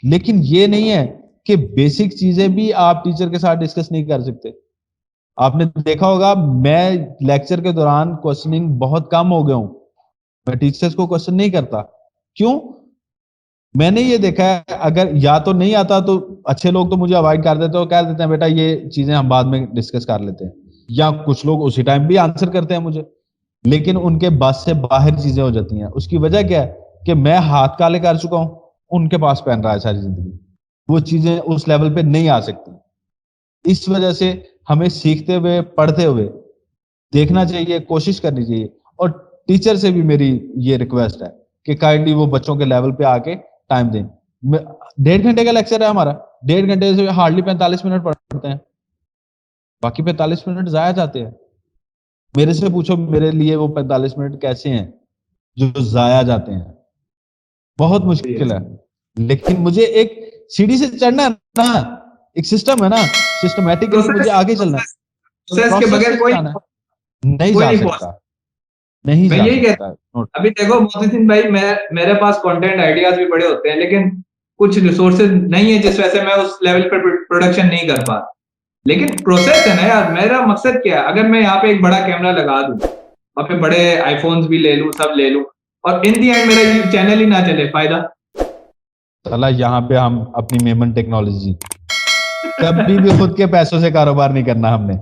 लेकिन ये नहीं है कि बेसिक चीजें भी आप टीचर के साथ डिस्कस नहीं कर सकते। आपने देखा होगा, मैं लेक्चर के दौरान क्वेश्चनिंग बहुत कम हो गया हूं, मैं टीचर्स को क्वेश्चन नहीं करता। क्यों? मैंने ये देखा है, अगर या तो नहीं आता तो अच्छे लोग तो मुझे अवॉइड कर देते हैं और कह देते हैं बेटा ये चीजें हम बाद में डिस्कस कर लेते हैं, या कुछ लोग उसी टाइम भी आंसर करते हैं मुझे, लेकिन उनके बस से बाहर चीजें हो जाती हैं। उसकी वजह क्या है कि मैं हाथ काले कर चुका हूं, उनके पास पहन रहा है सारी जिंदगी, वो चीजें उस लेवल पे नहीं आ सकती। इस वजह से हमें सीखते हुए, पढ़ते हुए देखना चाहिए, कोशिश करनी चाहिए। और टीचर से भी मेरी ये रिक्वेस्ट है कि काइंडली वो बच्चों के लेवल पे आके टाइम दें। 1.5 घंटे का लेक्चर है हमारा, 1.5 घंटे से हार्डली 45 मिनट पढ़ते हैं, बाकी 45 मिनट जाया जाते हैं। मेरे से पूछो मेरे लिए वो 45 मिनट कैसे हैं जो जाया जाते हैं, बहुत मुश्किल है। लेकिन मुझे एक सीढ़ी से चढ़ना है ना, एक सिस्टम है ना, सिस्टमेटिकली मुझे प्रोसेस आगे चलना है, प्रोसेस प्रोसेस के प्रोसेस से बगैर कोई जाना है, नहीं कोई जा नहीं पहुंच। सकता, नहीं मैं जा यही कहता सकता। नोट। हूं। अभी देखो मोहसिन भाई, मैं मेरे पास कंटेंट आइडियाज भी बड़े होते हैं, लेकिन कुछ रिसोर्सेज नहीं है जिस वजह से मैं उस लेवल पर प्रोडक्शन नहीं कर पाता। लेकिन प्रोसेस है ना यार, मेरा मकसद क्या है, अगर मैं यहाँ पे एक बड़ा कैमरा लगा दूं, वहाँ पे बड़े आईफोन्स भी ले लूं, सब ले लूं, और इन दी एंड मेरा यूट्यूब चैनल ही ना चले, फायदा? साला यहाँ पे हम अपनी मेमन टेक्नोलॉजी, कभी भी खुद के पैसों से कारोबार नहीं करना हमने।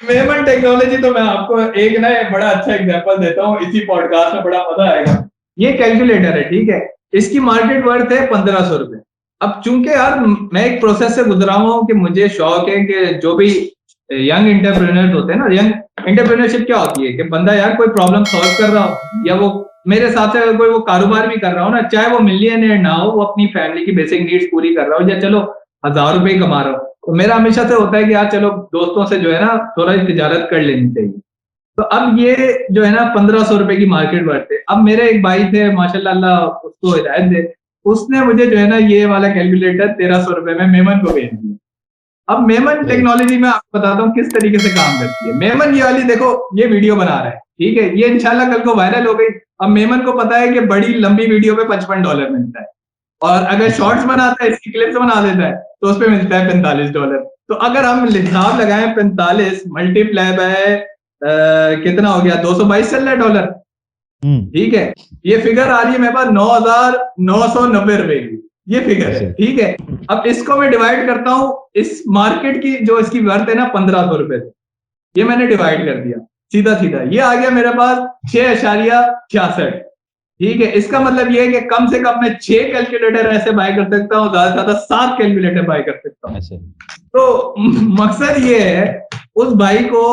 मेमन टेक्नोलॉजी तो मैं आपको एक ना एक बड़ा अच्छा एग्जांपल देता हूँ, इसी पॉडकास्ट में, बड़ा मजा आएगा। ये कैलकुलेटर है, ठीक है, इसकी मार्केट वर्थ है 1500 रुपए। अब चूंकि यार मैं एक प्रोसेस से गुजरा हूँ कि मुझे शौक है कि जो भी यंग एंटरप्रेन्योर्स होते हैं ना, यंग एंटरप्रेन्योरशिप क्या होती है कि बंदा यार कोई प्रॉब्लम सॉल्व कर रहा हो, या वो मेरे साथ से अगर कोई वो कारोबार भी कर रहा हो ना, चाहे वो मिलियनेयर ना हो, वो अपनी फैमिली की बेसिक नीड्स पूरी कर रहा हो, या चलो 1000 रुपए ही कमा रहा हो, तो मेरा हमेशा से होता है कि यार चलो दोस्तों से जो है ना थोड़ा तिजारत कर लेनी चाहिए। तो अब ये जो है ना 1500 रुपए की मार्केट वर्थ है। अब मेरे एक भाई थे, माशाल्लाह, अल्लाह उसको हिदायत दे, उसने मुझे जो है ना ये वाला कैलकुलेटर 1300 रुपए में मेमन को भेज दिया। अब मेमन टेक्नोलॉजी में आपको बताता हूँ किस तरीके से काम करती है। मेमन ये वाली देखो, ये वीडियो बना रहा है, ठीक है, ये इंशाल्लाह कल को वायरल हो गई। अब मेमन को पता है कि बड़ी लंबी वीडियो पे $55 मिलता है, और अगर अच्छा। शॉर्ट्स बनाता है, इसकी क्लिप्स बना देता है, तो उस पर मिलता है $45। तो अगर हम हिसाब लगाएं, 45 मल्टीप्लाई बाय कितना हो गया, 222 चल रहा है डॉलर, ठीक है, ये फिगर आ रही है मेरे पास 9,990 रुपए की, ये फिगर है, ऐसे। ठीक है। अब इसको मैं डिवाइड करता हूं, इस मार्केट की जो इसकी वर्थ है ना 1500 रुपए से, ये मैंने डिवाइड कर दिया सीधा सीधा, ये आ गया मेरे पास 6.66। ठीक है, इसका मतलब ये है कि कम से कम मैं 6 कैलकुलेटर ऐसे बाय कर सकता हूँ, ज्यादा से ज्यादा 7 कैलकुलेटर बाय कर सकता हूँ। ऐसे। तो मकसद ये है, उस भाई को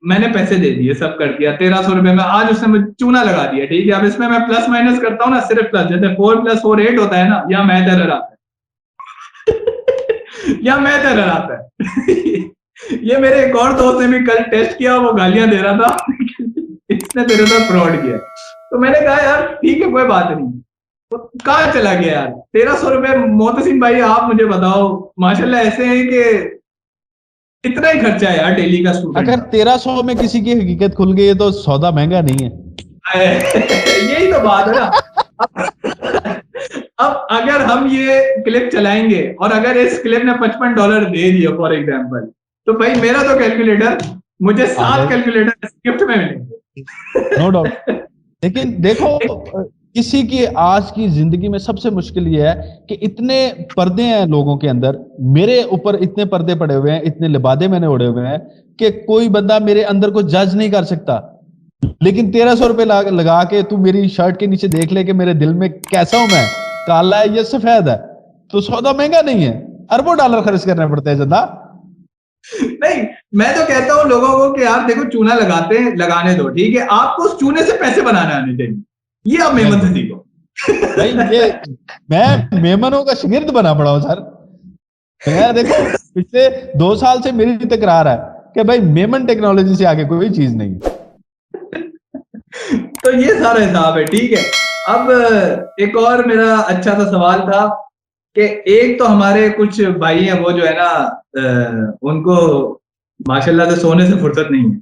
मैंने पैसे दे दिए, सब कर दिया 1300 रुपए में, आज उसने मुझे चूना लगा दिया, ठीक है। अब इसमें मैं प्लस माइनस करता हूँ ना, सिर्फ प्लस, जैसे 4 + 4 8 होता है ना, या मैथ एरर आता है या मैथ एरर आता है ये मेरे एक और दोस्त ने भी कल टेस्ट किया, वो गालियां दे रहा था इसने तेरे साथ फ्रॉड किया। तो मैंने कहा यार ठीक है, कोई बात नहीं। तो कहाँ चला गया यार 1300 रुपए? मोहतसिन भाई आप मुझे बताओ, माशाल्लाह ऐसे हैं कि इतना ही खर्चा है यार डेली का स्टूडेंट अगर 1300 में किसी की हकीकत खुल गई है तो सौदा महंगा नहीं है। का यही तो बात है ना। अब अगर हम ये क्लिप चलाएंगे, और अगर इस क्लिप ने $55 दे दिया फॉर एग्जाम्पल, तो भाई मेरा तो कैलकुलेटर, मुझे 7 कैलकुलेटर गिफ्ट में मिलेंगे। No doubt. लेकिन देखो, किसी की आज की जिंदगी में सबसे मुश्किल ये है कि इतने पर्दे हैं लोगों के अंदर, मेरे ऊपर इतने पर्दे पड़े हुए हैं, इतने लिबादे मैंने ओढ़े हुए हैं कि कोई बंदा मेरे अंदर को जज नहीं कर सकता। लेकिन 1300 रुपए लगा के तू मेरी शर्ट के नीचे देख ले कि मेरे दिल में कैसा हूं मैं, काला है या सफेद है, तो सौदा महंगा नहीं है। अरबों डॉलर खर्च करने पड़ते हैं जदा। नहीं, मैं तो कहता हूँ लोगों को कि यार देखो, चूना लगाते हैं, लगाने दो, ठीक है, आपको उस चूने से पैसे बनाने आने चाहिए, ये आप मेहनत से सीखो। भाई ये मैं मेमनों का शागिर्द बना पड़ा हूं सर। मैं देखो पिछले 2 साल से मेरी तकरार है कि भाई मेमन टेक्नोलॉजी से आगे कोई चीज नहीं है। तो ये सारा हिसाब है, ठीक है। अब एक और मेरा अच्छा सा सवाल था कि एक तो हमारे कुछ भाई हैं, वो जो है ना उनको माशाल्लाह से सोने से फुर्सत नहीं है,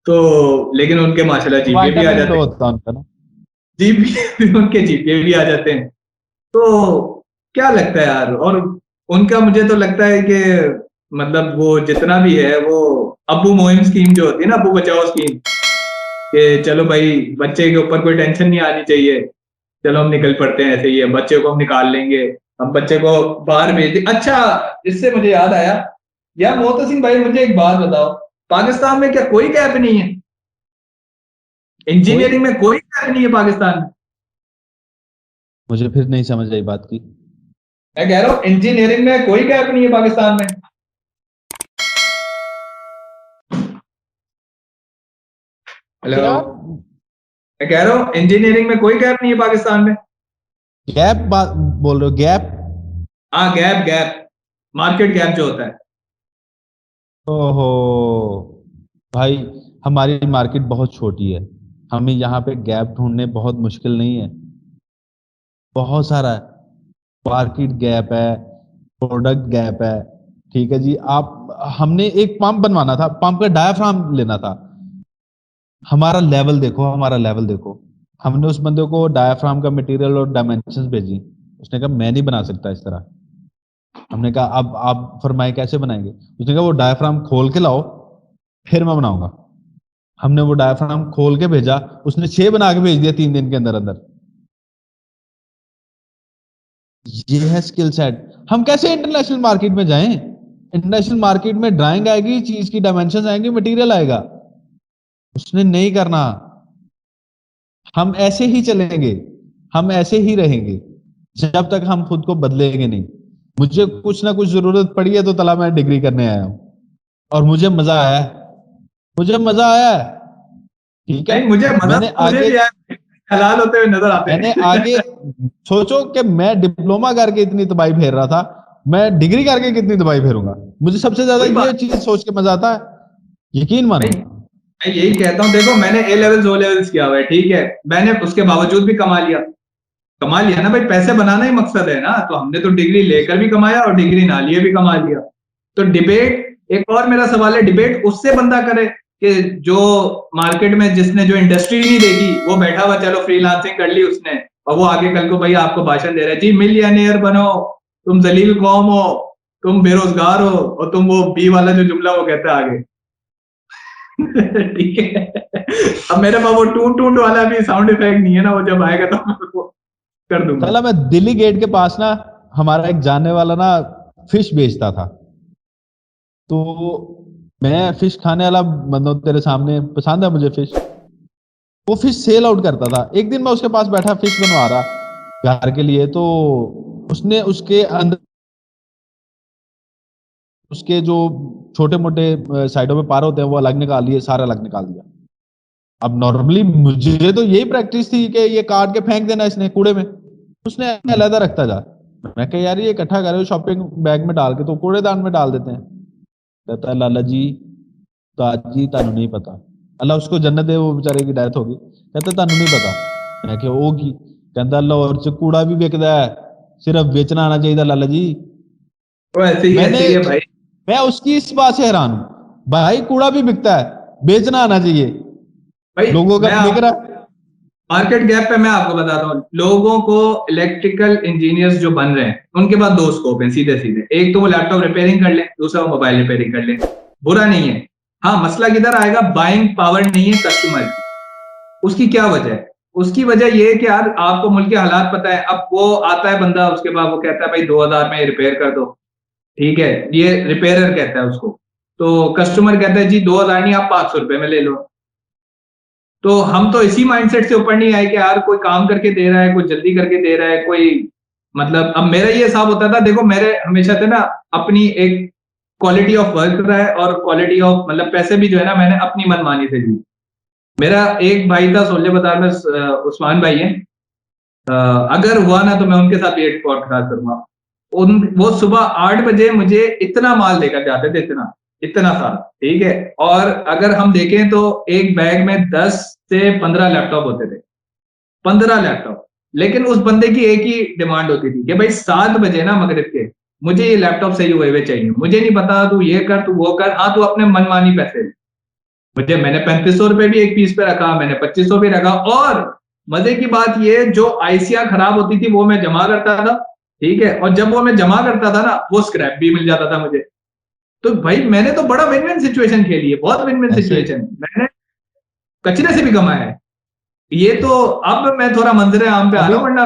तो लेकिन उनके माशाल्लाह जीपीए भी आ वाइटामिन तो जाते हैं, होता है उनका ना। जीपीए उनके जीपीए भी आ जाते हैं। तो क्या लगता है यार, और उनका मुझे तो लगता है कि मतलब वो जितना भी है, वो अबू मोहिम स्कीम जो होती है ना, अबू बचाओ स्कीम, कि चलो भाई बच्चे के ऊपर कोई टेंशन नहीं आनी चाहिए, चलो हम निकल पड़ते हैं, ऐसे ही है, बच्चे को हम निकाल लेंगे, हम बच्चे को बाहर भेज दें। अच्छा, इससे मुझे याद आया यार, मोहतसिन भाई मुझे एक बात बताओ, पाकिस्तान में क्या कोई गैप नहीं है? कोई, इंजीनियरिंग में कोई गैप नहीं है पाकिस्तान में? मुझे फिर नहीं समझ आई बात की। मैं कह रहा हूँ इंजीनियरिंग में कोई गैप नहीं है पाकिस्तान में। हेलो, क्या मैं कह रहा हूँ इंजीनियरिंग में कोई गैप नहीं है पाकिस्तान में। गैप बात बोल रहे हो? गैप? हाँ, गैप, गैप, मार्केट गैप जो होता है। ओहो भाई, हमारी मार्केट बहुत छोटी है, हमें यहाँ पे गैप ढूंढने बहुत मुश्किल नहीं है। बहुत सारा है, मार्केट गैप है, प्रोडक्ट गैप है। ठीक है जी, आप, हमने एक पंप बनवाना था, पंप का डायाफ्राम लेना था। हमारा लेवल देखो, हमारा लेवल देखो। हमने उस बंदे को डायाफ्राम का मटेरियल और डायमेंशंस भेजी, उसने कहा मैं नहीं बना सकता इस तरह। हमने कहा अब आप फरमाए कैसे बनाएंगे? उसने कहा वो डायफ्राम खोल के लाओ फिर मैं बनाऊंगा। हमने वो डायफ्राम खोल के भेजा, उसने 6 बना के भेज दिया 3 दिन के अंदर अंदर। ये है स्किल सेट। हम कैसे इंटरनेशनल मार्केट में जाएं? इंटरनेशनल मार्केट में ड्राइंग आएगी, चीज की डायमेंशन आएंगी, मटेरियल आएगा। उसने नहीं करना। हम ऐसे ही चलेंगे, हम ऐसे ही रहेंगे जब तक हम खुद को बदलेंगे नहीं। मुझे कुछ ना कुछ जरूरत पड़ी है तो तला मैं डिग्री करने आया हूं, और मुझे मजा आया है, मुझे मजा आया है। ठीक है। नहीं, मुझे मजा मैंने तो मुझे आगे भी आया, हलाल होते हुए नजर आते मैंने हैं। आगे सोचो कि मैं डिप्लोमा करके इतनी तबाही फेर रहा था, मैं डिग्री करके कितनी तबाही फेरूंगा। मुझे सबसे ज्यादा वही ये बात चीज सोच के मजा आता है, यकीन मानो। भाई, मैं यही कहता हूँ, देखो मैंने ए लेवल्स ओ लेवल्स किया हुआ है, ठीक है, मैंने उसके बावजूद भी कमा लिया। कमा लिया ना भाई, पैसे बनाना ही मकसद है ना, तो हमने तो डिग्री लेकर भी कमाया और डिग्री ना लिए भी कमा लिया। तो डिबेट, एक और मेरा सवाल है, डिबेट उससे बंदा करे कि जो मार्केट में जिसने जो इंडस्ट्री नहीं देखी वो बैठा हुआ, चलो फ्रीलांसिंग कर ली उसने, और वो आगे कल को भाई आपको भाषण दे रहा है, जी मिलियनेयर बनो, तुम जलील कौम हो, तुम बेरोजगार हो, और तुम वो बी वाला जो जुमला वो कहता है आगे। ठीक है। अब मेरे पास वो टून टून वाला भी साउंड इफेक्ट नहीं है ना, वो जब आएगा तो मैं उसको कर दूंगा। चला मैं दिल्ली गेट के पास ना, हमारा एक जानने वाला ना फिश बेचता था। तो मैं फिश खाने वाला बंदा, तेरे सामने पसंद है मुझे फिश। वो फिश सेल आउट करता था। एक दिन मैं उसके पास बैठा फिश बनवा रहा घर के लिए, तो उसने उसके अंदर उसके जो छोटे मोटे साइडों में पार होते हैं वो अलग निकाल लिए, सारा अलग निकाल दिया। अब नॉर्मली मुझे तो यही प्रैक्टिस थी कि ये काट के फेंक देना इसने कूड़े में, उसने अलग रखता जा। मैं कह यार ये इकट्ठा करे शॉपिंग बैग में डाल के तो कूड़ेदान में डाल देते हैं। कहता है लाला जी ताज जी तानू नहीं पता, अल्लाह उसको जन्नत दे, वो बेचारे की डेथ होगी। कहता तानू नहीं पता। मैं क्या होगी? कहता लाहौर च कूड़ा भी बिकदा है, सिर्फ बेचना आना चाहिए लाला जी। वो ऐसे मैंने ही है भाई। मैं उसकी इस बात से हैरान हूं, भाई कूड़ा भी बिकता है, बेचना आना चाहिए, भाई लोगों का मैं बिक आप रहा है। मार्केट गैप पे मैं आपको बताता हूँ, लोगों को इलेक्ट्रिकल इंजीनियर्स जो बन रहे हैं उनके पास दो स्कोप हैं सीधे सीधे, एक तो वो लैपटॉप रिपेयरिंग कर ले, दूसरा वो मोबाइल रिपेयरिंग कर ले। बुरा नहीं है। हाँ, मसला किधर आएगा, बाइंग पावर नहीं है कस्टमर की। उसकी क्या वजह है? उसकी वजह ये है कि यार आपको मुल्क के हालात पता है, अब वो आता है बंदा, उसके बाद वो कहता है भाई 2000 में रिपेयर कर दो, ठीक है, ये रिपेयरर कहता है उसको। तो कस्टमर कहता है जी 2000 नहीं, आप 500 रुपए में ले लो। तो हम तो इसी माइंडसेट से ऊपर नहीं आए कि यार कोई काम करके दे रहा है, कोई जल्दी करके दे रहा है, कोई मतलब, अब मेरा ये हिसाब होता था, देखो मेरे हमेशा से ना अपनी एक क्वालिटी ऑफ वर्क रहा है, और क्वालिटी ऑफ मतलब पैसे भी जो है ना मैंने अपनी मनमानी से दी। मेरा एक भाई था सोल्ले बाजार में, उस्मान भाई है, अगर हुआ ना तो मैं उनके साथ ये पॉडकास्ट करूंगा। उन वो सुबह 8 बजे मुझे इतना माल लेकर जाते थे, इतना इतना सारा, ठीक है, और अगर हम देखें तो एक बैग में 10 से 15 लैपटॉप होते थे, 15 लैपटॉप। लेकिन उस बंदे की एक ही डिमांड होती थी कि भाई 7 बजे ना मगरिब के मुझे ये लैपटॉप सही हुए हुए चाहिए, मुझे नहीं पता तू ये कर तू वो कर, हाँ तू अपने मनमानी पैसे ले। मुझे मैंने 3500 रुपए भी एक पीस पे रखा, मैंने 2500 भी रखा, और मजे की बात ये, जो आईसिया खराब होती थी वो मैं जमा करता था, ठीक है, और जब वो मैं जमा करता था ना वो स्क्रैप भी मिल जाता था मुझे। तो भाई मैंने तो बड़ा विन विन सिचुएशन खेली है, बहुत विन विन ऐसे सिचुएशन मैंने कचरे से भी कमाया है। ये तो अब मैं थोड़ा मंजरे आम पे आ अभी रहा हूँ, वरना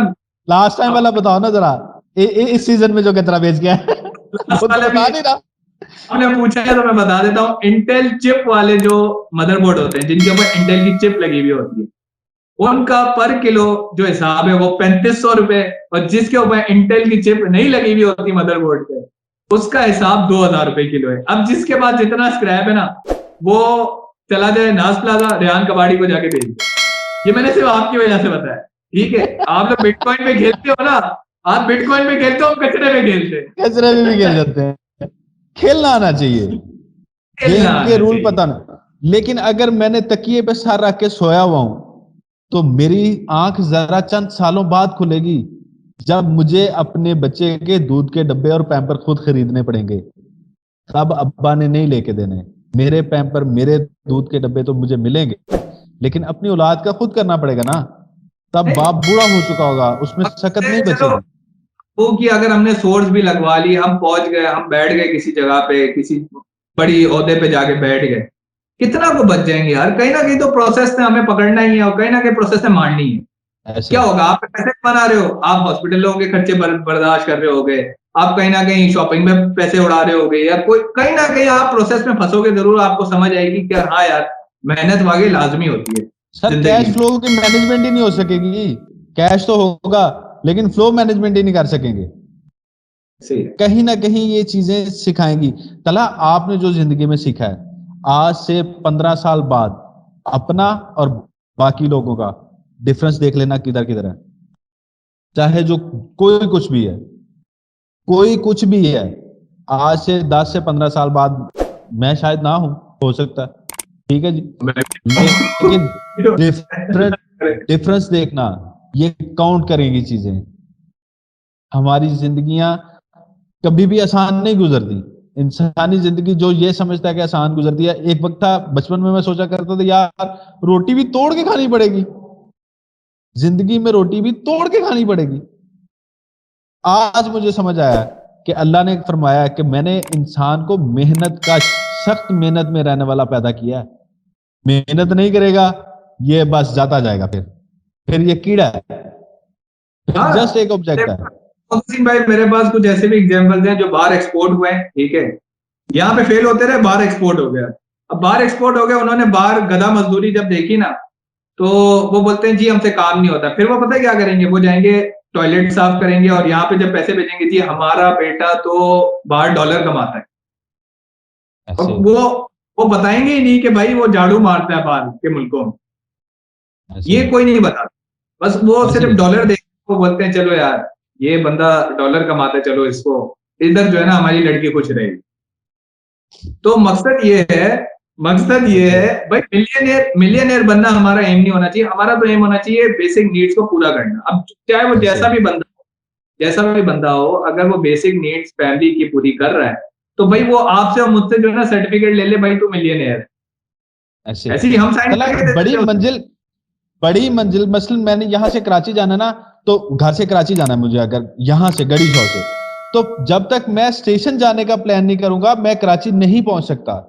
लास्ट टाइम वाला बताओ ना जरा, इस सीजन में जो कितना बेच गया है। लास्ट वो तो वाले भी बता नहीं रहा। आपने पूछा है तो मैं बता देता हूँ, इंटेल चिप वाले जो मदरबोर्ड होते हैं जिनके ऊपर इंटेल की चिप लगी हुई होती है, उनका पर किलो जो हिसाब है वो 3500 रुपए, और जिसके ऊपर इंटेल की चिप नहीं लगी हुई होती मदरबोर्ड पे उसका हिसाब 2000 रुपए किलो है। अब जिसके पास जितना स्क्रैप है ना वो चला जाए नाज प्लाजा रेहान कबाड़ी को जाके बेच दे। ये मैंने सिर्फ आपकी वजह से बताया, ठीक है, आप लोग बिटकॉइन पे खेलते हो ना, आप बिटकॉइन पे खेलते हो, हम कचरे में खेलते हैं। कचरे में भी खेल जाते हैं। खेलना आना चाहिए, खेलना गेम के आना रूल चाहिए। पता नहीं। लेकिन अगर मैंने तकिए पे सर रख के सोया हुआ हूं तो मेरी आंख जरा चंद सालों बाद खुलेगी, जब मुझे अपने बच्चे के दूध के डब्बे और पैम्पर खुद खरीदने पड़ेंगे। तब अब्बा ने नहीं लेके देने मेरे पैम्पर, मेरे दूध के डब्बे तो मुझे मिलेंगे, लेकिन अपनी औलाद का खुद करना पड़ेगा ना। तब नहीं, बाप बूढ़ा हो चुका होगा, उसमें अब सकत से नहीं चलो बचेगी। वो कि अगर हमने सोर्स भी लगवा ली, हम पहुंच गए, हम बैठ गए किसी जगह पे, किसी बड़ी ओहदे पे जाके बैठ गए, कितना को बच जाएंगे यार। कहीं ना कहीं तो प्रोसेस में हमें पकड़ना ही है और कहीं ना कहीं प्रोसेस में मारनी है। ऐसे क्या होगा, आप पैसे बना रहे हो, आप हॉस्पिटलों के खर्चे बर्दाश्त कर रहे होगे, आप कहीं ना कहीं शॉपिंग में पैसे उड़ा रहे होगे, या कोई कहीं ना कहीं आप प्रोसेस में फंसोगे जरूर। आपको समझ आएगी कि हाँ यार, मेहनत वाकई लाजमी होती है सर, जिंदगी कैश में। फ्लो की मैनेजमेंट ही नहीं हो सकेगी। कैश तो होगा लेकिन फ्लो मैनेजमेंट ही नहीं कर सकेंगे। सही है। कहीं ना कहीं ये चीजें सिखाएंगी। तला, आपने जो जिंदगी में सीखा है, आज से 15 साल बाद अपना और बाकी लोगों का डिफरेंस देख लेना किधर किधर है। चाहे जो कोई कुछ भी है, कोई कुछ भी है, आज से 10 से 15 साल बाद मैं शायद ना हूं, हो सकता है, ठीक है जी। मैं लेकिन डिफरेंस डिफरेंस देखना, ये काउंट करेंगी चीजें। हमारी जिंदगियां कभी भी आसान नहीं गुजरती। इंसानी जिंदगी जो ये समझता है कि आसान गुजरती है, एक वक्त था बचपन में मैं सोचा करता था यार, रोटी भी तोड़ के खानी पड़ेगी, जिंदगी में रोटी भी तोड़ के खानी पड़ेगी। आज मुझे समझ आया कि अल्लाह ने फरमाया कि मैंने इंसान को मेहनत का, सख्त मेहनत में रहने वाला पैदा किया है। मेहनत नहीं करेगा, ये बस जाता जाएगा, फिर ये कीड़ा है, फिर जस्ट हाँ, एक ऑब्जेक्ट है। सिंह भाई, मेरे पास कुछ ऐसे भी एग्जांपल्स हैं जो बाहर एक्सपोर्ट हुए हैं, ठीक है, यहाँ पे फेल होते रहे, बाहर एक्सपोर्ट हो गया। अब बाहर एक्सपोर्ट हो गया, उन्होंने बाहर गधा मजदूरी जब देखी ना, तो वो बोलते हैं जी हमसे काम नहीं होता। फिर वो पता है क्या करेंगे, वो जाएंगे टॉयलेट साफ करेंगे और यहाँ पे जब पैसे भेजेंगे, जी हमारा बेटा तो बाहर डॉलर कमाता है। और ऐसे वो बताएंगे ही नहीं कि भाई वो झाड़ू मारता है बाहर के मुल्कों में। ऐसे ये कोई नहीं बताता, बस वो ऐसे सिर्फ डॉलर देख वो बोलते हैं चलो यार, ये बंदा डॉलर कमाता है, चलो इसको इधर जो है ना हमारी लड़की खुश रहेगी। तो मकसद ये ऐसे है भाई, मिलियनेयर मिलियनेयर बनना हमारा एम नहीं होना चाहिए। हमारा तो एम होना चाहिए बेसिक नीड्स को पूरा करना। अब चाहे वो ऐसे जैसा भी बंदा हो, अगर वो बेसिक नीड्स फैमिली की पूरी कर रहा है, तो भाई वो आपसे और मुझसे जो है ना सर्टिफिकेट ले ले, भाई तू मिलियनेयर ऐसे है। ऐसे ही हम साइन चला, करके दे बड़ी देते हैं उसे। मंजिल, बड़ी मंजिल, मसलन मैंने यहां से कराची जाना ना, तो घर से कराची जाना है मुझे, अगर यहां से गड़ी शॉ से, तो जब तक मैं स्टेशन जाने का प्लान नहीं करूंगा मैं कराची नहीं पहुंच सकता।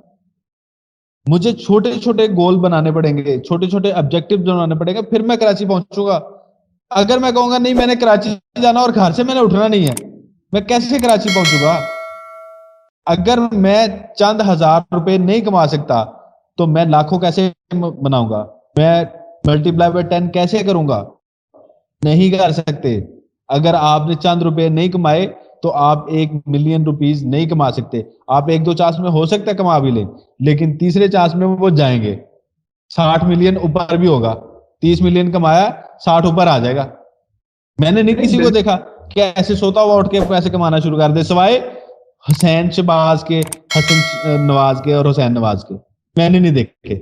मुझे छोटे छोटे गोल बनाने पड़ेंगे, छोटे छोटे ऑब्जेक्टिव बनाने पड़ेंगे, फिर मैं कराची पहुंचूंगा। अगर मैं कहूंगा नहीं मैंने कराची जाना और घर से मैंने उठना नहीं है, मैं कैसे कराची पहुंचूंगा? अगर मैं चंद हजार रुपए नहीं कमा सकता तो मैं लाखों कैसे बनाऊंगा? मैं मल्टीप्लाई बाय 10 कैसे करूंगा? नहीं कर सकते। अगर आपने चंद रुपए नहीं कमाए तो आप 1 मिलियन रुपीज नहीं कमा सकते। आप एक दो चांस में हो सकता है कमा भी ले, लेकिन तीसरे चांस में वो जाएंगे। 60 मिलियन ऊपर भी होगा, 30 मिलियन कमाया, 60 ऊपर आ जाएगा। मैंने नहीं नहीं किसी को बिल्कुल। देखा कि ऐसे सोता हुआ उठ के पैसे कमाना शुरू कर दे, सिवाय हुसैन शहबाज के, हसन नवाज के और हुसैन नवाज के। मैंने नहीं देखे।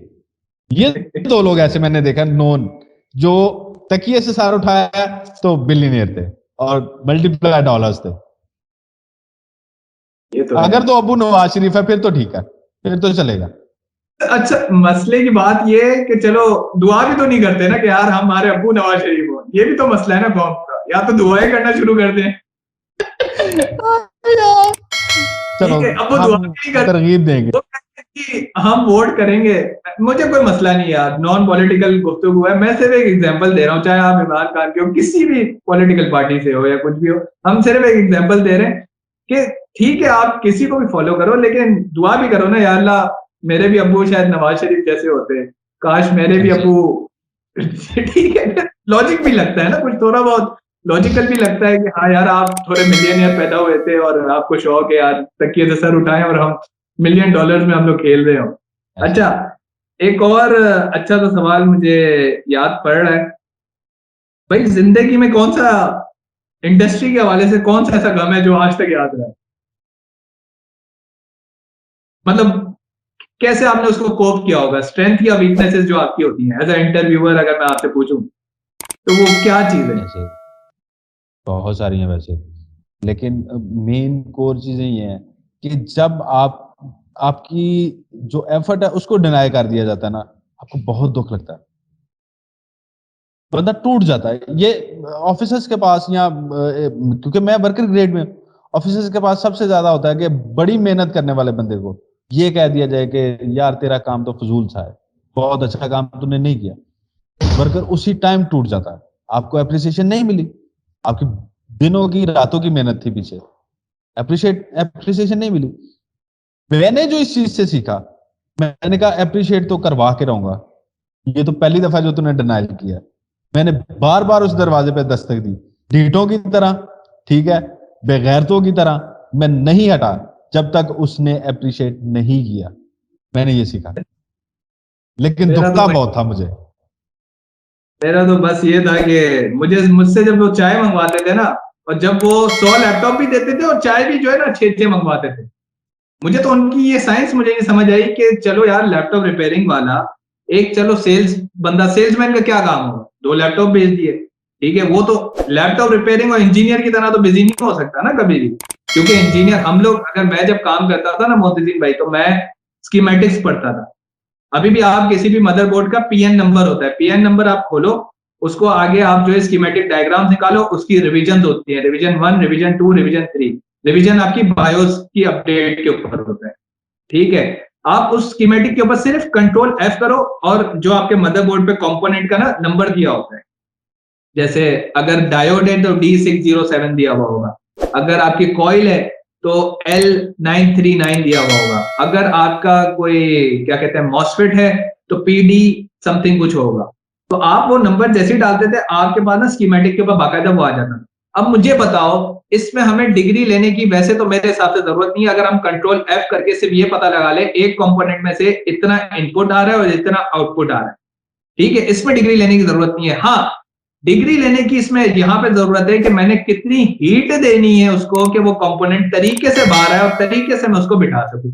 ये दो लोग ऐसे मैंने देखा नोन, जो तकिए से सार उठाया तो बिलियनियर थे और मल्टीप्लाई डॉलर्स थे। ये तो है। अगर तो अबू नवाज शरीफ है फिर तो ठीक है, फिर तो चलेगा। अच्छा, मसले की बात ये है कि चलो दुआ भी तो नहीं करते ना कि यार हमारे अब्बू नवाज शरीफ हो। ये भी तो मसला है ना कौम का, या तो दुआएं करना शुरू कर दें। चलो, ठीक है, अब वो दुआ हम भी नहीं करते, तरगीब देंगे। वो कहते हैं कि हम वोट करेंगे। मुझे कोई मसला नहीं यार, नॉन पॉलिटिकल गुफ्तगू है। मैं सिर्फ एक एग्जांपल दे रहा हूँ, चाहे आप इमरान खान के हो, किसी भी पॉलिटिकल पार्टी से हो या कुछ भी हो, हम सिर्फ एक एग्जांपल दे रहे हैं कि ठीक है आप किसी को भी फॉलो करो, लेकिन दुआ भी करो ना, या अल्लाह मेरे भी अब्बू शायद नवाज शरीफ जैसे होते, काश मेरे भी ऐसे अब्बू। ठीक है, लॉजिक भी लगता है ना कुछ थोड़ा बहुत, लॉजिकल भी लगता है कि हाँ यार आप थोड़े मिलियनियर पैदा हुए थे और आपको शौक है यार तकिए से सर उठाएं और हम मिलियन डॉलर्स में हम लोग खेल रहे हो। ऐसे अच्छा, एक और अच्छा सा सवाल मुझे याद पड़ रहा है भाई, जिंदगी में कौन सा इंडस्ट्री के हवाले से कौन सा ऐसा गम है जो आज तक याद रहा है? मतलब कैसे आपने उसको कोप किया होगा, स्ट्रेंथ या वीकनेसेस जो आपकी होती हैं एज अ इंटरव्यूअर, अगर मैं आपसे पूछूं तो वो क्या चीज है? ऐसे बहुत सारी हैं वैसे, लेकिन मेन कोर चीजें ये हैं कि जब आप, आपकी जो एफर्ट है उसको डिनाई कर दिया जाता है ना, आपको बहुत दुख लगता है। बंदा टूट जाता है। ये ऑफिसर्स के पास या क्योंकि मैं वर्कर ग्रेड में, ऑफिसर्स के पास सबसे ज्यादा होता है कि बड़ी मेहनत करने वाले बंदे को ये कह दिया जाए कि यार तेरा काम तो फजूल सा है, बहुत अच्छा काम तूने नहीं किया। वर्कर उसी टाइम टूट जाता है, आपको एप्रिसिएशन नहीं मिली, आपकी दिनों की रातों की मेहनत थी पीछे, एप्रिसिएशन नहीं मिली। मैंने जो इस चीज से सीखा, मैंने कहा अप्रिशिएट तो करवा के रहूंगा। ये तो पहली दफा जो तूने डिनाइल किया। मैंने बार बार उस दरवाजे पे दस्तक दी, ढीठों की तरह, ठीक है, बेगैरतों की तरह मैं नहीं हटा जब तक उसने अप्रिशिएट नहीं किया। मैंने ये सीखा, लेकिन मेरा तो दुखता बहुत था मुझे। मेरा तो बस ये था कि मुझसे जब वो चाय मंगवाते थे ना, और जब वो 100 लैपटॉप भी देते थे और चाय भी जो है ना 6-6 मंगवाते थे, मुझे तो उनकी ये साइंस मुझे नहीं समझ आई कि चलो यार लैपटॉप रिपेयरिंग वाला, एक चलो सेल्स बंदा, सेल्समैन का क्या काम होगा, 2 लैपटॉप बेच दिए, ठीक है, वो तो लैपटॉप रिपेयरिंग और इंजीनियर की तरह तो बिजी नहीं हो सकता ना कभी भी। क्योंकि इंजीनियर हम लोग, अगर मैं जब काम करता था ना मोहसिन भाई, तो मैं स्कीमेटिक्स पढ़ता था। अभी भी आप किसी भी मदरबोर्ड का पीएन नंबर होता है, पीएन नंबर आप खोलो, उसको आगे आप जो है स्कीमेटिक डायग्राम निकालो, उसकी रिवीजन होती है, रिवीजन 1, रिवीजन 2, रिवीजन 3। रिवीजन आपकी बायोस की अपडेट के ऊपर होता है, ठीक है। आप उस स्कीमेटिक के ऊपर सिर्फ कंट्रोल एफ करो, और जो आपके मदरबोर्ड पे कंपोनेंट का ना नंबर दिया होता है, जैसे अगर डायोड है तो D607 दिया हुआ होगा, अगर आपकी कॉइल है तो L939 दिया हुआ होगा, अगर आपका कोई क्या कहते हैं मॉसफेट है तो PD समथिंग कुछ होगा। तो आप वो नंबर जैसे ही डालते थे, आपके पास ना स्कीमेटिक के ऊपर बाकायदा वो आ जाता था। अब मुझे बताओ, इसमें हमें डिग्री लेने की वैसे तो मेरे हिसाब से जरूरत नहीं है, अगर हम कंट्रोल एफ करके सिर्फ ये पता लगा ले एक कंपोनेंट में से इतना इनपुट आ रहा है और इतना आउटपुट आ रहा है, ठीक है, इसमें डिग्री लेने की जरूरत नहीं है। हाँ, डिग्री लेने की इसमें यहां पे जरूरत है कि मैंने कितनी हीट देनी है उसको कि वो कंपोनेंट तरीके से बाहर आए और तरीके से मैं उसको बिठा सकूं।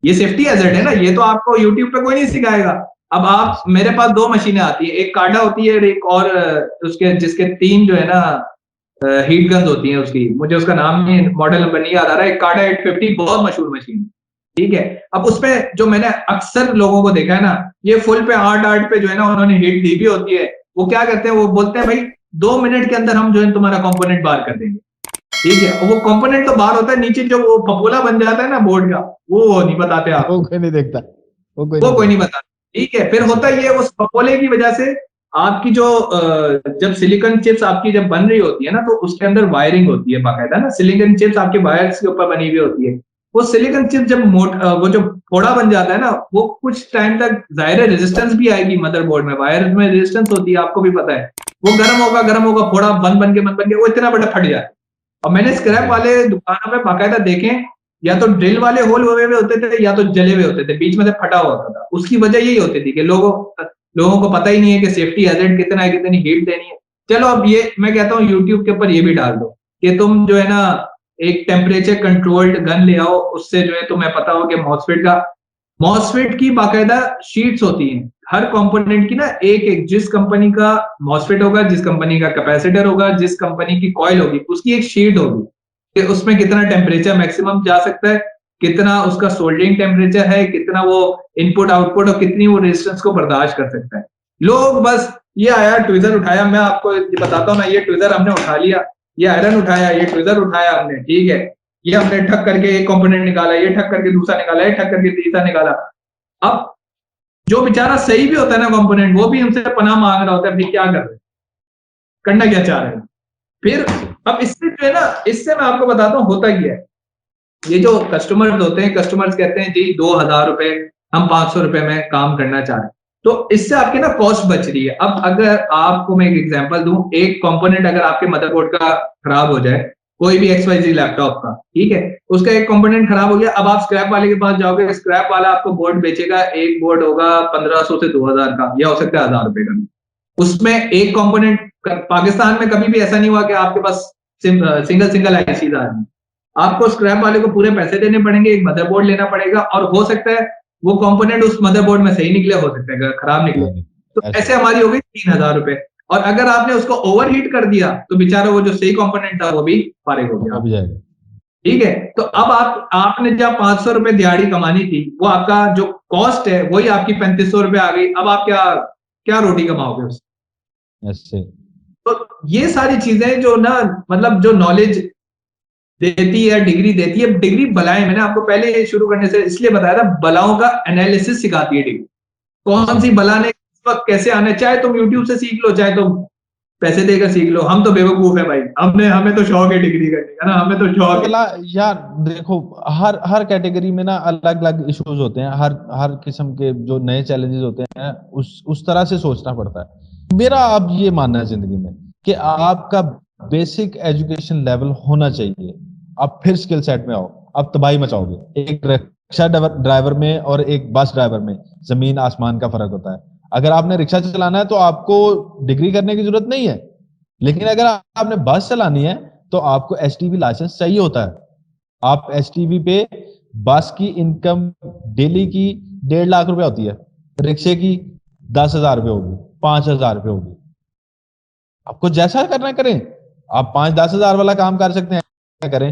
ये सेफ्टी हैजर्ड है ना, ये तो आपको यूट्यूब पे कोई नहीं सिखाएगा। अब आप, मेरे पास 2 मशीनें आती है, एक काडा होती है और एक और उसके जिसके 3 जो है ना हीट गन्स होती हैं उसकी, मुझे उसका नाम नहीं, मॉडल नंबर नहीं याद आ रहा है। काडा 850 बहुत मशहूर मशीन है, ठीक है। अब उसमें जो मैंने अक्सर लोगों को देखा है ना, ये फुल पे 8-8 पे जो है ना उन्होंने हीट दी भी होती है, वो क्या करते हैं, वो बोलते हैं भाई 2 मिनट के अंदर हम जो है तुम्हारा कंपोनेंट बाहर कर देंगे, ठीक है। और वो कंपोनेंट तो बाहर होता है, नीचे जो वो फपोला बन जाता है ना बोर्ड का, वो नहीं बताते आप, वो कोई नहीं देखता, वो कोई वो नहीं कोई नहीं देखता। बताता, ठीक है। फिर अच्छा। होता ये उस फपोले की वजह से आपकी जो जब सिलिकॉन चिप्स आपकी जब बन रही होती है ना, तो उसके अंदर वायरिंग होती है बाकायदा ना, सिलिकॉन चिप्स आपके वायर्स के ऊपर बनी हुई होती है। वो सिलिकॉन चिप जब वो जो फोड़ा बन जाता है ना, वो कुछ टाइम तक जाहिर है रेजिस्टेंस भी आएगी मदरबोर्ड में, वायर में रेजिस्टेंस होती है, आपको भी पता है। वो गर्म होगा, फोड़ा बन बन के वो इतना बड़ा फट जाता है। और मैंने स्क्रैप जी। वाले दुकानों में बाकायदा देखे, या तो ड्रिल वाले होल हुए हुए होते थे या तो जले हुए होते थे, बीच में से फटा हुआ होता था। उसकी वजह यही होती थी कि लोगों को पता ही नहीं है कि सेफ्टी हैजर्ड कितना है, कितनी हीट देनी है। चलो अब ये मैं कहता हूँ यूट्यूब के ऊपर ये भी डाल दो कि तुम जो है ना एक टेम्परेचर कंट्रोल्ड गन ले आओ, उससे जो है तुम्हें पता हो कि मॉसफेट की बाकायदा शीट्स होती हैं हर कंपोनेंट की ना, एक एक जिस कंपनी का मॉसफेट होगा, जिस कंपनी का कैपेसिटर होगा, जिस कंपनी की कॉइल होगी, उसकी एक शीट होगी कि उसमें कितना टेम्परेचर मैक्सिमम जा सकता है, कितना उसका सोल्डरिंग टेम्परेचर है, कितना वो इनपुट आउटपुट और कितनी वो रेजिस्टेंस को बर्दाश्त कर सकता है। लोग बस ये आया ट्विजर उठाया, मैं आपको ये बताता हूँ ना, ये ट्विजर हमने उठा लिया, ये आयरन उठाया, ये ट्विजर उठाया हमने, ठीक है, ये हमने ठक करके एक कंपोनेंट निकाला, ये ठक करके दूसरा निकाला, ये ठक करके तीसरा निकाला। अब जो बेचारा सही भी होता है ना कंपोनेंट, वो भी हमसे पनाह मांग रहा होता है, फिर क्या कर रहे हैं, करना क्या चाह रहे हैं फिर। अब इससे जो है ना, इससे मैं आपको बताता हूँ होता क्या है। ये जो कस्टमर्स होते हैं, कस्टमर्स कहते हैं जी 2,000 रुपए, हम 500 रुपए में काम करना चाह रहे हैं, तो इससे आपकी ना कॉस्ट बच रही है। अब अगर आपको मैं एक एग्जांपल दूं, एक कंपोनेंट अगर आपके मदरबोर्ड का खराब हो जाए, कोई भी XYZ लैपटॉप का, ठीक है, उसका एक कंपोनेंट खराब हो गया, अब आप स्क्रैप वाले के पास जाओगे, स्क्रैप वाला आपको बोर्ड बेचेगा, एक बोर्ड होगा 1500 से 2,000 का, या हो सकता है 1,000 रुपए का। उसमें एक कंपोनेंट, पाकिस्तान में कभी भी ऐसा नहीं हुआ कि आपके पास सिंगल सिंगल आईसी आ रही, आपको स्क्रैप वाले को पूरे पैसे देने पड़ेंगे, एक मदरबोर्ड लेना पड़ेगा, और हो सकता है वो कंपोनेंट उस मदरबोर्ड में सही निकले, हो सकता है खराब निकले। नहीं, तो ऐसे ऐसे हमारी हो गई 3,000 रुपए। और अगर आपने उसको ओवरहीट कर दिया तो बेचारा वो जो सही कंपोनेंट था वो भी फारिग हो हो गया, भी जाएगा। ठीक है। तो अब आपने जब 500 रुपए दिहाड़ी कमानी थी, वो आपका जो कॉस्ट है वही आपकी 3,500 रुपए आ गई। अब आप क्या क्या रोटी कमाओगे उससे? ऐसे तो ये सारी चीजें जो ना, मतलब जो नॉलेज देती है, डिग्री देती है, डिग्री बलाएं, मैंने आपको पहले शुरू करने से इसलिए बताया था, बलाओं का एनालिसिस सिखाती है डिग्री। कौन सी ऐसे बला ने इस वक्त कैसे आना है, चाहे तुम यूट्यूब से सीख लो, चाहे तुम पैसे देकर सीख लो। हम तो बेवकूफ है भाई, हमें तो शौक है डिग्री करने का ना, हमें तो शौक है। अगला यार देखो, हर हर कैटेगरी में ना अलग अलग इश्यूज होते हैं, हर हर किस्म के जो नए चैलेंजेस होते हैं, उस तरह से सोचना पड़ता है। मेरा अब ये मानना है जिंदगी में कि आपका बेसिक एजुकेशन लेवल होना चाहिए, आप फिर स्किल सेट में आओ, आप तबाही मचाओगे। एक रिक्शा ड्राइवर में और एक बस ड्राइवर में जमीन आसमान का फर्क होता है। अगर आपने रिक्शा चलाना है तो आपको डिग्री करने की जरूरत नहीं है, लेकिन अगर आपने बस चलानी है तो आपको एसटीवी लाइसेंस चाहिए होता है। आप एसटीवी पे बस की इनकम डेली की 1.5 लाख रुपए होती है, रिक्शे की 10,000 रुपए होगी, 5,000 रुपए होगी। आपको जैसा करना है करें। आप 5-10 हजार वाला काम कर सकते हैं करें,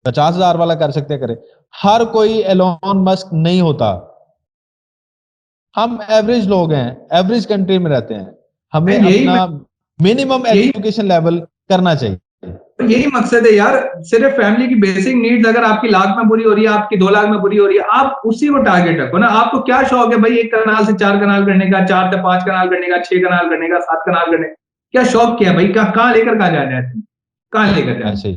50,000 वाला कर सकते हैं करें। हर कोई एलोन मस्क नहीं होता। हम एवरेज लोग हैं, एवरेज कंट्री में रहते हैं, हमें यही अपना मिनिमम यही एजुकेशन लेवल करना चाहिए। यही मकसद है यार। सिर्फ फैमिली की बेसिक नीड्स अगर आपकी लाख में पूरी हो रही है, आपकी 2 लाख में पूरी हो रही है, आप उसी को टारगेट रखो ना। आपको क्या शौक है भाई, 1 कनाल से 4 कनाल करने का, 4 से 5 कनाल करने का, 6 कनाल करने का, 7 कनाल करने का? क्या शौक, क्या है भाई, कहाँ लेकर कहाँ जाना है, कहाँ लेकर जाना है? ऐसे ही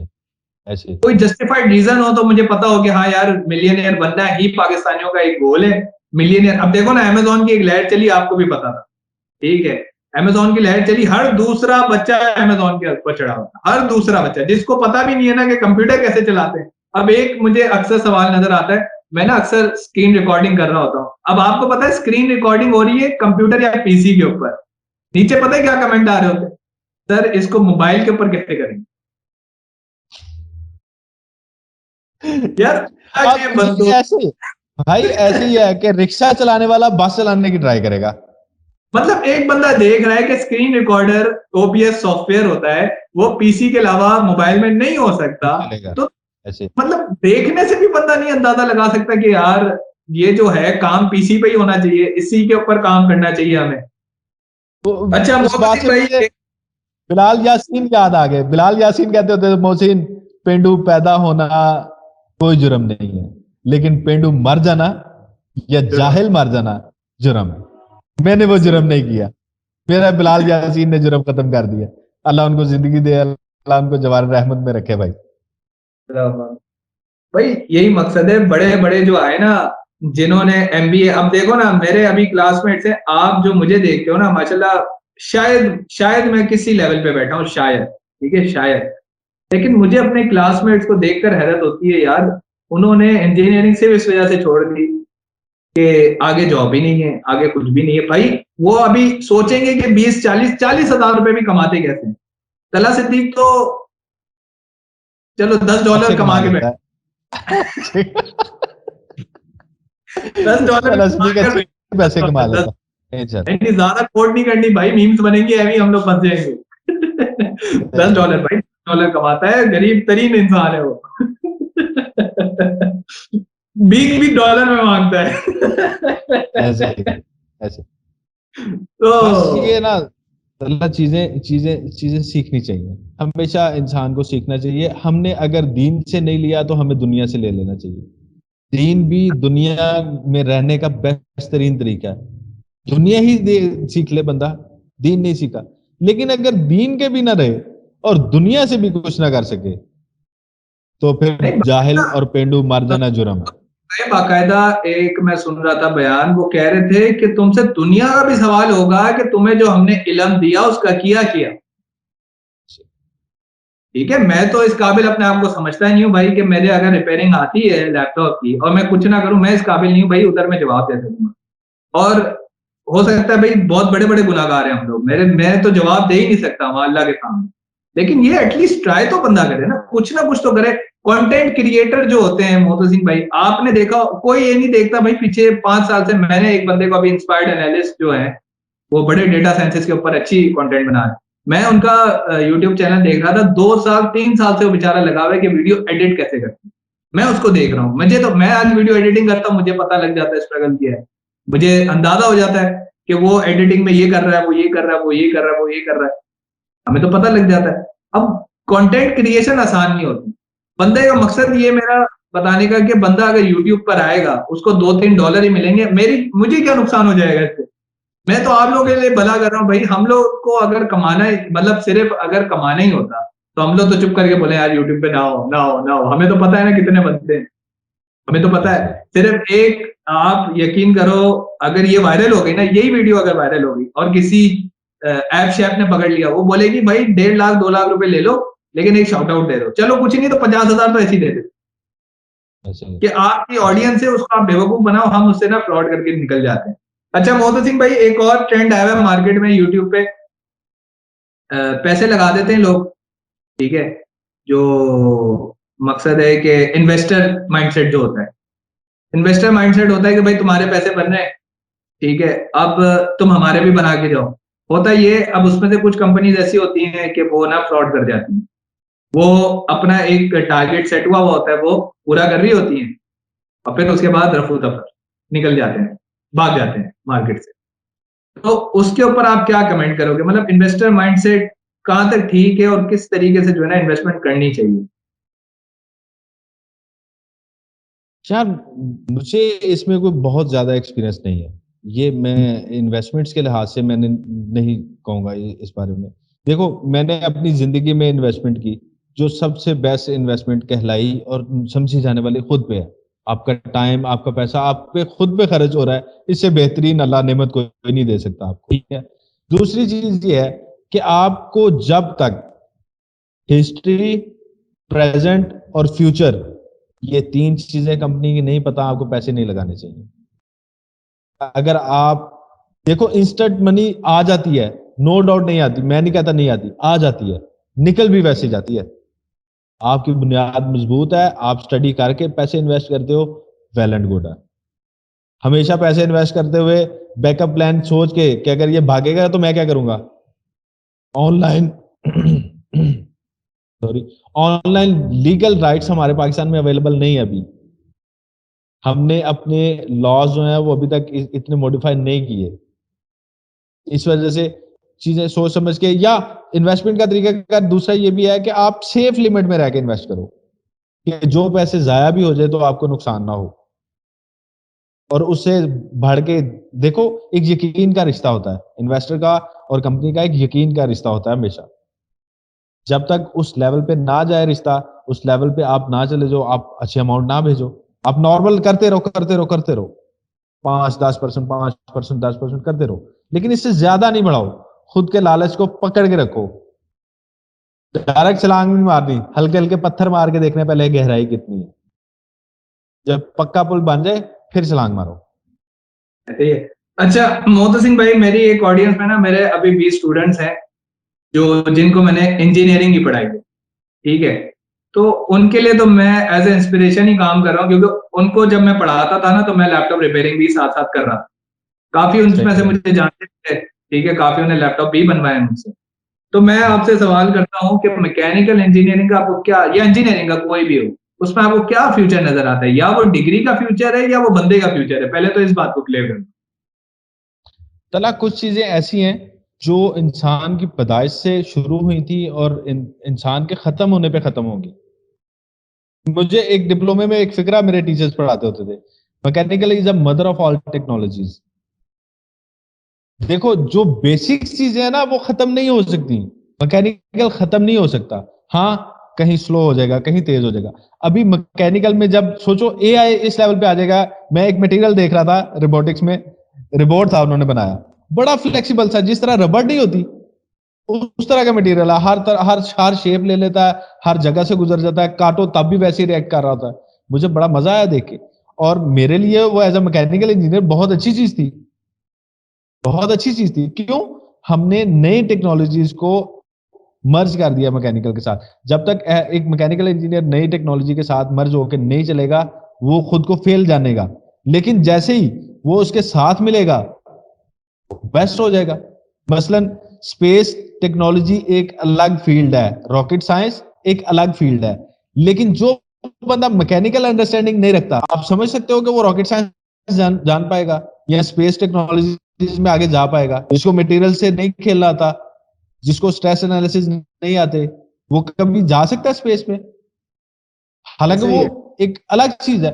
ऐसे ही कोई जस्टिफाइड रीजन हो तो मुझे पता हो कि हाँ यार मिलियनियर बनना ही पाकिस्तानियों का एक गोल है। मिलियनियर, अब देखो ना, अमेजोन की एक लहर चली, आपको भी पता था, ठीक है? अमेजोन की लहर चली, हर दूसरा बच्चा अमेजोन के ऊपर चढ़ा हुआ, हर दूसरा बच्चा, जिसको पता भी नहीं है ना कि कंप्यूटर कैसे चलाते हैं। अब एक मुझे अक्सर सवाल नजर आता है, मैं ना अक्सर स्क्रीन रिकॉर्डिंग कर रहा होता हूँ, अब आपको पता है स्क्रीन रिकॉर्डिंग हो रही है कंप्यूटर या पीसी के ऊपर, नीचे पता है क्या कमेंट आ रहे होते हैं? सर इसको मोबाइल के ऊपर कैसे करेंगे? यार ये अब ये बंदो, ऐसे भाई ऐसे ही है कि रिक्शा चलाने वाला बस चलाने की ट्राई करेगा। मतलब एक बंदा देख रहा है कि स्क्रीन रिकॉर्डर ओबीएस सॉफ्टवेयर होता है, वो पीसी के अलावा मोबाइल में नहीं हो सकता। चलेगा तो ऐसे। मतलब देखने से भी बंदा नहीं अंदाजा लगा सकता कि यार ये जो है काम पीसी पे ही होना चाहिए, इसी के ऊपर काम करना चाहिए हमें। तो अच्छा इस बात मोहसिन से भाई, मुझे बिलाल यासीन याद आ गए। बिलाल यासीन कहते होते थे, मोहसिन पेंडू पैदा होना कोई जुर्म नहीं है, लेकिन पेंडू मर जाना या जाहिल मर जाना जुर्म है। मैंने वो जुर्म नहीं किया, मेरा बिलाल यासीन ने जुर्म खत्म कर दिया। अल्लाह उनको जिंदगी दे, अल्लाह उनको जवार रहमत में रखे भाई। भाई यही मकसद है, बड़े बड़े जो आए ना, जिन्होंने एमबीए, अब देखो ना मेरे अभी क्लासमेट्स हैं, आप जो मुझे देखते हो ना माशाल्लाह, शायद शायद मैं किसी लेवल पे बैठा हूँ, शायद, ठीक है शायद, लेकिन मुझे अपने क्लासमेट्स को देखकर हैरत होती है यार। उन्होंने इंजीनियरिंग सिर्फ इस वजह से छोड़ दी कि आगे जॉब ही नहीं है, आगे कुछ भी नहीं है भाई। वो अभी सोचेंगे कि 20-40 हजार रुपए भी कमाते कैसे हैं। तला सिद्दीक तो चलो अच्छे $10 कमा कमा के लेता बैठ, है। $10 चलो कमा ठीक कर है, पैसे कमा दस, लेता है। चल नहीं ज्यादा कोट नहीं करनी भाई, मीम्स बनेंगे अभी, हम लोग फंस जाएंगे। $10 भाई, $10 कमाता है, गरीब तरीन इंसान है वो। भीख भी डॉलर में मांगता है। ऐसे ही ऐसे। बस ये तो ना, अल्लाह चीजें चीजें चीजें सीखनी चाहिए, हमेशा इंसान को सीखना चाहिए। हमने अगर दीन से नहीं लिया तो हमें दुनिया से ले लेना चाहिए। दीन भी दुनिया में रहने का बेहतरीन तरीका है। दुनिया ही सीख ले बंदा, दीन नहीं सीखा। लेकिन अगर दीन के भी ना रहे और दुनिया से भी कुछ ना कर सके तो फिर नहीं, जाहिल और पेंडू मर जाना जुर्म है। बाकायदा एक मैं सुन रहा था बयान, वो कह रहे थे कि तुमसे दुनिया का भी सवाल होगा कि तुम्हें जो हमने इल्म दिया उसका किया किया। ठीक है, मैं तो इस काबिल अपने आप को समझता ही नहीं हूँ भाई कि मेरे अगर रिपेयरिंग आती है लैपटॉप की और मैं कुछ ना करूं, मैं इस काबिल नहीं हूँ भाई उधर मैं जवाब दे सकूंगा। और हो सकता है भाई बहुत बड़े बड़े गुनाहगार हैं हम लोग, मेरे मैं तो जवाब दे ही नहीं सकता वहां अल्लाह के सामने। लेकिन ये एटलीस्ट ट्राई तो बंदा करे ना कुछ तो करे। कंटेंट क्रिएटर जो होते हैं मोहसिन भाई, आपने देखा, कोई ये नहीं देखता भाई, पीछे 5 साल से मैंने एक बंदे को अभी इंस्पायर्ड एनालिस्ट जो है, वो बड़े डेटा साइंसेस के ऊपर अच्छी कंटेंट बना रहे हैं, मैं उनका यूट्यूब चैनल देख रहा था, 2 साल 3 साल से वो बेचारा लगा हुआ है कि वीडियो एडिट कैसे करते हैं। मैं उसको देख रहा हूँ, मुझे तो, मैं आज वीडियो एडिटिंग करता हूँ, मुझे पता लग जाता है स्ट्रगल किया है, मुझे अंदाजा हो जाता है कि वो एडिटिंग में ये कर रहा है, वो ये कर रहा है, वो ये कर रहा है, वो ये कर रहा है, हमें तो पता लग जाता है। अब कंटेंट क्रिएशन आसान नहीं होती। बंदे का मकसद ये मेरा बताने का कि बंदा अगर यूट्यूब पर आएगा उसको $2-3 ही मिलेंगे, मुझे क्या नुकसान हो जाएगा इससे? मैं तो आप लोगों के लिए भला कर रहा हूँ भाई। हम लोग को अगर कमाना ही, मतलब सिर्फ अगर कमाना ही होता तो हम लोग तो चुप करके बोले यार यूट्यूब पे ना हो ना हो ना हो। हमें तो पता है ना कितने बनते हैं, हमें तो पता है। सिर्फ एक, आप यकीन करो, अगर ये वायरल हो गई ना, यही वीडियो अगर वायरल हो गई और किसी ऐप शैप ने पकड़ लिया, वो बोलेगी भाई 1.5 लाख 2 लाख रुपए ले लो, लेकिन एक शॉर्ट आउट दे दो। चलो कुछ नहीं तो 50,000 तो ऐसे ही दे दे कि आपकी ऑडियंस है उसको आप बेवकूफ बनाओ, हम उससे ना फ्रॉड करके निकल जाते हैं। अच्छा मोहम्मद सिंह भाई, एक और ट्रेंड आया है मार्केट में यूट्यूब पे, पैसे लगा देते हैं लोग, ठीक है, जो मकसद है कि इन्वेस्टर माइंडसेट जो होता है, इन्वेस्टर माइंडसेट होता है कि भाई तुम्हारे पैसे बन रहे हैं, ठीक है, अब तुम हमारे भी बना के जाओ। होता ये, अब उसमें से कुछ कंपनीज ऐसी होती हैं कि वो ना फ्रॉड कर जाती हैं। वो अपना एक टारगेट सेट हुआ होता है, वो पूरा कर रही होती हैं, और फिर उसके बाद रफू दफर निकल जाते हैं, भाग जाते हैं मार्केट से। तो उसके ऊपर आप क्या कमेंट करोगे? मतलब इन्वेस्टर माइंडसेट कहाँ तक ठीक है और किस तरीके से जो है ना इन्वेस्टमेंट करनी चाहिए? यार मुझे इसमें कोई बहुत ज्यादा एक्सपीरियंस नहीं है। ये मैं इन्वेस्टमेंट्स के लिहाज से मैंने नहीं कहूंगा इस बारे में। देखो मैंने अपनी जिंदगी में इन्वेस्टमेंट की, जो सबसे बेस्ट इन्वेस्टमेंट कहलाई और समझी जाने वाली खुद पे है। आपका टाइम, आपका पैसा आप पे खुद पे खर्च हो रहा है, इससे बेहतरीन अल्लाह नेमत कोई नहीं दे सकता आपको, ठीक है। दूसरी चीज ये है कि आपको जब तक हिस्ट्री, प्रेजेंट और फ्यूचर, ये तीन चीजें कंपनी की नहीं पता, आपको पैसे नहीं लगाने चाहिए। अगर आप देखो इंस्टेंट मनी आ जाती है, नो डाउट नहीं आती, मैं नहीं कहता नहीं आती, आ जाती है, निकल भी वैसे जाती है। आपकी बुनियाद मजबूत है, आप स्टडी करके पैसे इन्वेस्ट करते हो, वेल एंड गुड है। हमेशा पैसे इन्वेस्ट करते हुए बैकअप प्लान सोच के कि अगर ये भागेगा तो मैं क्या करूंगा, online sorry, online legal rights हमारे पाकिस्तान में अवेलेबल नहीं है अभी। हमने अपने लॉज जो है वो अभी तक इतने मॉडिफाई नहीं किए। इस वजह से चीजें सोच समझ के, या इन्वेस्टमेंट का तरीका का दूसरा ये भी है कि आप सेफ लिमिट में रह के इन्वेस्ट करो, कि जो पैसे जाया भी हो जाए तो आपको नुकसान ना हो। और उससे बढ़ के देखो, एक यकीन का रिश्ता होता है इन्वेस्टर का और कंपनी का, एक यकीन का रिश्ता होता है हमेशा। जब तक उस लेवल पे ना जाए रिश्ता, उस लेवल पे आप ना चले जाओ, आप अच्छे अमाउंट ना भेजो, आप नॉर्मल करते रहो करते रहो करते रहो, 5-10%, 5%, 10% करते रहो, लेकिन इससे ज्यादा नहीं बढ़ाओ। खुद के लालच को पकड़ के रखो। डायरेक्ट छलांग नहीं मारनी, हल्के हल्के पत्थर मार के देखने पहले गहराई कितनी है। जब पक्का पुल बन जाए फिर छलांग मारो। ऐसे ही है। अच्छा मोहम्मद सिंह भाई, मेरी एक ऑडियंस में ना मेरे अभी 20 स्टूडेंट्स हैं जो जिनको मैंने इंजीनियरिंग की पढ़ाई है, ठीक है। तो उनके लिए तो मैं एज ए इंस्पिरेशन ही काम कर रहा हूँ, क्योंकि उनको जब मैं पढ़ाता था ना तो मैं लैपटॉप रिपेयरिंग भी साथ साथ कर रहा था। काफी उनमें से मुझे जानते थे, ठीक है, काफी उन्हें लैपटॉप भी बनवाए मुझसे। तो मैं आपसे सवाल करता हूँ कि मैकेनिकल इंजीनियरिंग का आपको क्या, या इंजीनियरिंग का कोई भी हो, उसमें आपको क्या फ्यूचर नजर आता है? या वो डिग्री का फ्यूचर है या वो बंदे का फ्यूचर है? पहले तो इस बात को क्लियर करो। तला कुछ चीजें ऐसी हैं जो इंसान की पैदाइश से शुरू हुई थी और इंसान के खत्म होने पे खत्म होगी। मुझे एक डिप्लोमे में एक फिक्रा मेरे टीचर्स पढ़ाते होते थे, mechanical is the mother of all technologies. देखो जो बेसिक चीजें हैं ना वो खत्म नहीं हो सकती, मैकेनिकल खत्म नहीं हो सकता। हाँ कहीं स्लो हो जाएगा, कहीं तेज हो जाएगा। अभी मैकेनिकल में जब सोचो एआई इस लेवल पे आ जाएगा। मैं एक मटेरियल देख रहा था रोबोटिक्स में, रोबोट था उन्होंने बनाया, बड़ा फ्लेक्सिबल सा, जिस तरह रबड़ नहीं होती उस तरह का मटेरियल है। हर शेप ले लेता है, हर जगह से गुजर जाता है, काटो तब भी वैसे ही रिएक्ट कर रहा होता है। मुझे बड़ा मजा आया देख के, और मेरे लिए वो एज अ मैकेनिकल इंजीनियर बहुत अच्छी चीज थी, बहुत अच्छी चीज थी। क्यों? हमने नई टेक्नोलॉजीज को मर्ज कर दिया मैकेनिकल के साथ। जब तक एक मैकेनिकल इंजीनियर नई टेक्नोलॉजी के साथ मर्ज होकर नहीं चलेगा, वो खुद को फेल जानेगा। लेकिन जैसे ही वो उसके साथ मिलेगा, बेस्ट हो जाएगा। मसलन स्पेस टेक्नोलॉजी एक अलग फील्ड है, रॉकेट साइंस एक अलग फील्ड है, लेकिन जो बंदा मैकेनिकल अंडरस्टैंडिंग नहीं रखता, आप समझ सकते हो कि वो रॉकेट साइंस जान पाएगा या स्पेस टेक्नोलॉजी टेक्नोलॉजीज में आगे जा पाएगा, जिसको मटेरियल से नहीं खेलना आता, जिसको स्ट्रेस एनालिसिस नहीं आते, वो कभी जा सकता है स्पेस में। हालांकि सही है। वो एक अलग चीज है।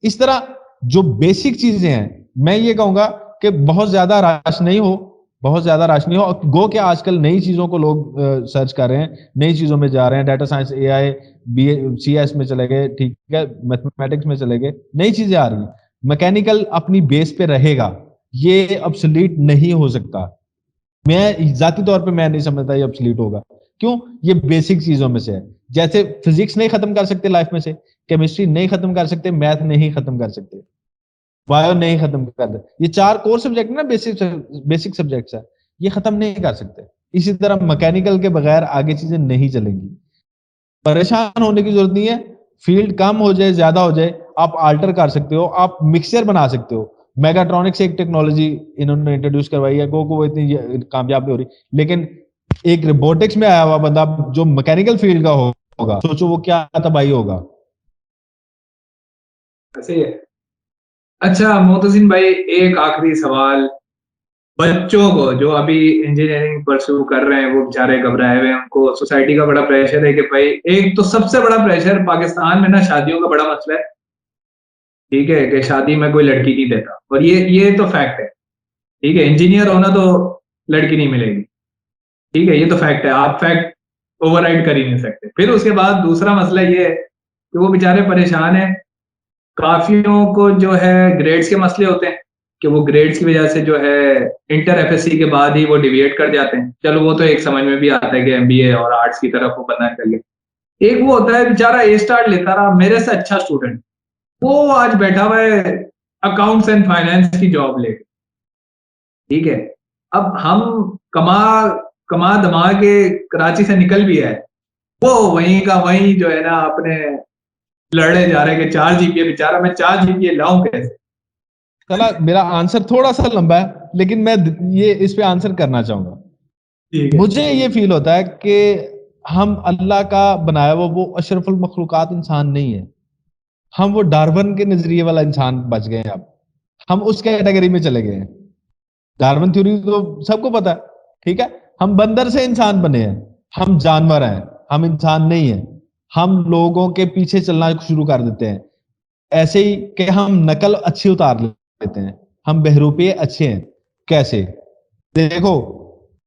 इस तरह जो बेसिक चीजें हैं, मैं ये कहूंगा कि बहुत ज्यादा रश नहीं हो, बहुत ज्यादा रश नहीं हो। गो के आजकल नई चीजों को लोग सर्च कर रहे हैं, नई चीजों में जा रहे हैं, data science, AI, BA, CS में चले गए, ठीक है, मैथमेटिक्स में चले गए, नई चीजें आ रही हैं। मैकेनिकल अपनी बेस पे रहेगा, ये ऑब्सोलीट नहीं हो सकता। मैं जाती तौर पे मैं नहीं समझता ये ऑब्सोलीट होगा। क्यों? ये बेसिक चीजों में से है। जैसे फिजिक्स नहीं खत्म कर सकते लाइफ में से, केमिस्ट्री नहीं खत्म कर सकते, मैथ नहीं खत्म कर सकते, बायो नहीं खत्म कर सकते। ये 4 कोर सब्जेक्ट ना, बेसिक सब्जेक्ट्स है, ये खत्म नहीं कर सकते। इसी तरह मैकेनिकल के बगैर आगे चीजें नहीं चलेंगी। परेशान होने की जरूरत नहीं है। फील्ड कम हो जाए, ज्यादा हो जाए, आप आल्टर कर सकते हो, आप मिक्सचर बना सकते हो। मेगाट्रॉनिक्स एक टेक्नोलॉजी इन्होंने इंट्रोड्यूस करवाई है, गो को वो इतनी कामयाब नहीं हो रही, लेकिन एक रोबोटिक्स में आया हुआ बंदा जो मैकेनिकल फील्ड का होगा, सोचो वो क्या तबाही होगा। सही है। अच्छा मोहतसिन भाई, एक आखिरी सवाल। बच्चों को जो अभी इंजीनियरिंग परस्यू कर रहे हैं, वो बेचारे घबराए हुए हैं, उनको सोसाइटी का बड़ा प्रेशर है कि भाई, एक तो सबसे बड़ा प्रेशर पाकिस्तान में ना शादियों का बड़ा मसला है। ठीक है, कि शादी में कोई लड़की नहीं देता, और ये तो फैक्ट है। ठीक है, इंजीनियर होना तो लड़की नहीं मिलेगी। ठीक है, ये तो फैक्ट है, आप फैक्ट ओवरराइड कर ही नहीं सकते। फिर उसके बाद दूसरा मसला ये है कि वो बेचारे परेशान है। काफियों को जो है ग्रेड्स के मसले होते हैं, कि वो ग्रेड्स की वजह से जो है इंटर एफएससी के बाद ही वो डिविएट कर जाते हैं। चलो वो तो एक समझ में भी आता है कि एमबीए और आर्ट्स की तरफ वो बंदा चल गया। एक वो होता है बेचारा ए स्टार लेता रहा, मेरे से अच्छा स्टूडेंट, वो आज बैठा हुआ है अकाउंट्स एंड फाइनेंस की जॉब लेके। ठीक है, अब हम कमा कमा दमा के कराची से निकल भी है, वो वहीं का वहीं जो है ना अपने लड़े जा रहे हैं कि 4 जीपीए, बेचारा मैं 4 जीपीए लाऊं कैसे। चला, मेरा आंसर थोड़ा सा लंबा है, लेकिन मैं ये इस पे आंसर करना चाहूंगा। ठीक है। मुझे ये फील होता है कि हम अल्लाह का बनाया हुआ वो अशरफुल मखलूकात इंसान नहीं है। हम वो डार्विन के नजरिए वाला इंसान बच गए हैं। अब हम उस कैटेगरी में चले गए हैं। डार्विन थ्योरी तो सबको पता है, ठीक है। हम बंदर से इंसान बने हैं, हम जानवर हैं, हम इंसान नहीं है। हम लोगों के पीछे चलना शुरू कर देते हैं, ऐसे ही कि हम नकल अच्छी उतार लेते हैं, हम बहरूपे अच्छे हैं। कैसे? देखो,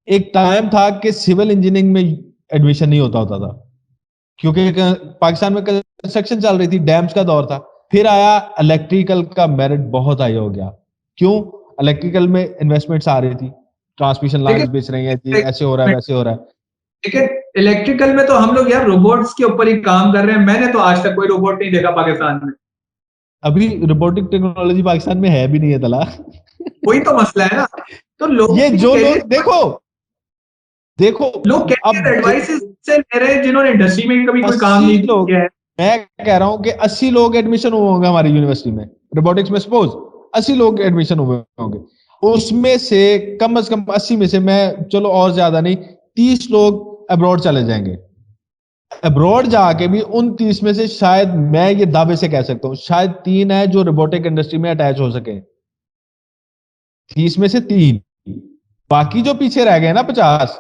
एक टाइम था कि सिविल इंजीनियरिंग में एडमिशन नहीं होता था, क्योंकि पाकिस्तान में कंस्ट्रक्शन चल रही थी, डैम्स का दौर था। फिर आया इलेक्ट्रिकल का मेरिट बहुत हाई हो गया। क्यों? इलेक्ट्रिकल में इन्वेस्टमेंट्स आ रही थी, ट्रांसमिशन लाइंस बेच रही है जी, ऐसे हो रहा है, वैसे हो रहा है। लेकिन इलेक्ट्रिकल में तो हम लोग यार रोबोट्स के ऊपर ही काम कर रहे हैं। मैंने तो आज तक कोई रोबोट नहीं देखा पाकिस्तान में। अभी रोबोटिक टेक्नोलॉजी पाकिस्तान में है भी नहीं है तला। वही तो मसला है ना। तो लोग ये जो लोग कैरियर देखो अब एडवाइस से ले रहे हैं जिन्होंने इंडस्ट्री में कभी कोई काम 80 नहीं लोग, किया है। मैं कह रहा हूं कि 80 लोग एडमिशन हुए होंगे हमारी यूनिवर्सिटी में, रोबोटिक्स में सपोज 80 लोग एडमिशन हुए होंगे, उसमें से कम 80 में से, मैं चलो और ज्यादा नहीं, 30 लोग अब्रॉड चले जाएंगे। अब्रॉड जाके भी उन 30 में से शायद, मैं ये दावे से कह सकता हूं, शायद 3 है जो रोबोटिक इंडस्ट्री में अटैच हो सके। 30 में से 3, बाकी जो पीछे रह गए ना 50,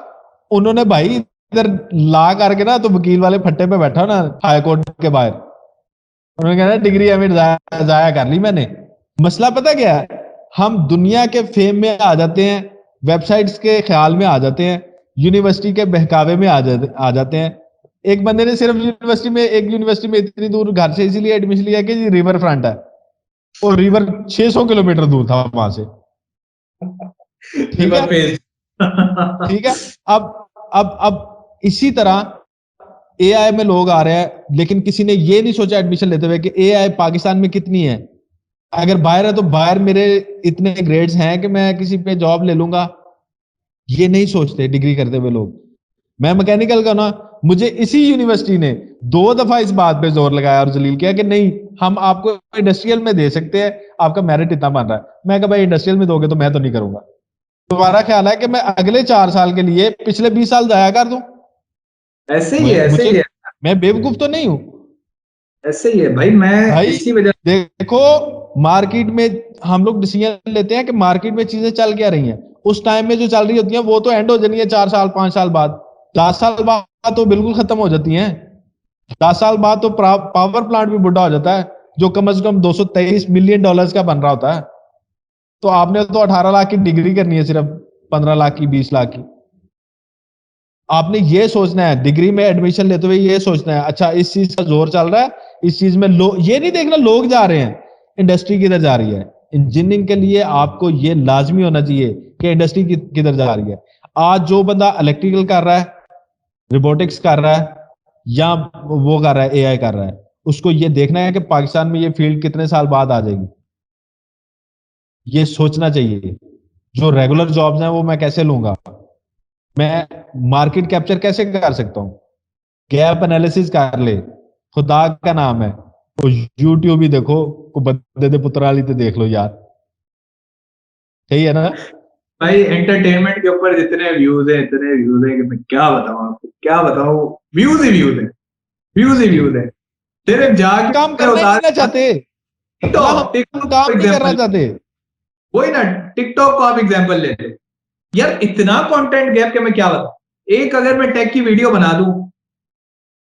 उन्होंने भाई इधर ला करके ना, तो वकील वाले फट्टे पे बैठा ना हाई कोर्ट के बाहर, उन्होंने कहा डिग्री हमें जाया कर ली मैंने। मसला पता क्या है? हम दुनिया के फेम में आ जाते हैं, वेबसाइट्स के ख्याल में आ जाते हैं, यूनिवर्सिटी के बहकावे में आ जाते हैं। एक बंदे ने सिर्फ एक यूनिवर्सिटी में इतनी दूर घर से इसीलिए एडमिशन लिया कि रिवर फ्रंट है, और रिवर 600 किलोमीटर दूर था वहां से। ठीक है, ठीक है। अब इसी तरह एआई में लोग आ रहे हैं, लेकिन किसी ने ये नहीं सोचा एडमिशन लेते हुए कि एआई पाकिस्तान में कितनी है। अगर बाहर है तो बाहर मेरे इतने ग्रेड्स हैं कि मैं किसी पे जॉब ले लूंगा, ये नहीं सोचते डिग्री करते हुए लोग। मैं मैकेनिकल का ना, मुझे इसी यूनिवर्सिटी ने 2 दफा इस बात पे जोर लगाया और जलील किया कि नहीं, हम आपको इंडस्ट्रियल में दे सकते हैं, आपका मेरिट इतना बन रहा है। मैं कहा भाई इंडस्ट्रियल में दोगे तो मैं तो नहीं करूंगा। तुम्हारा ख्याल है कि मैं अगले 4 साल के लिए पिछले 20 साल जाया कर दूं? ऐसे ही है। मैं बेवकूफ तो नहीं हूं ऐसे ही है भाई। मैं भाई। इसी वजह देखो, मार्केट में हम लोग डिसीजन लेते हैं कि मार्केट में चीजें चल क्या रही हैं, उस टाइम में जो चल रही होती हैं वो तो एंड हो जानी है 4 साल 5 साल बाद, 10 साल बाद तो बिल्कुल खत्म हो जाती हैं। 10 साल बाद तो पावर प्लांट भी बुढ़ा हो जाता है जो कम से कम $223 मिलियन का बन रहा होता है। तो आपने तो 18 लाख की डिग्री करनी है, सिर्फ 15 लाख की, 20 लाख की। आपने ये सोचना है डिग्री में एडमिशन लेते हुए, ये सोचना है अच्छा इस चीज का जोर चल रहा है, इस चीज में लोग, ये नहीं देखना लोग जा रहे हैं, इंडस्ट्री किधर जा रही है। इंजीनियरिंग के लिए आपको ये लाजमी होना चाहिए कि इंडस्ट्री किधर जा रही है। आज जो बंदा इलेक्ट्रिकल कर रहा है, रोबोटिक्स कर रहा है, या वो कर रहा है एआई कर रहा है, उसको ये देखना है कि पाकिस्तान में ये फील्ड कितने साल बाद आ जाएगी, ये सोचना चाहिए। जो रेगुलर जॉब्स हैं वो मैं कैसे लूंगा, मैं मार्केट कैप्चर कैसे कर सकता हूं, गैप एनालिसिस कर ले, खुदा का नाम है तो यूट्यूब ही देखो, को बंदे दे पुत्राली तो देख लो यार, सही है ना। भाई एंटरटेनमेंट के ऊपर जितने व्यूज है, इतने व्यूज है कि मैं क्या बताऊं आपको, क्या बताऊं। व्यूज ही व्यूज है, व्यूज ही व्यूज है। सिर्फ जाके काम करना ही नहीं ना चाहते, टिकटॉक, हम काम नहीं करना चाहते। वही ना, टिकटॉक को आप एग्जांपल ले लो यार, इतना कंटेंट गैप के मैं क्या बताऊं। एक अगर मैं टेक की वीडियो बना दूं,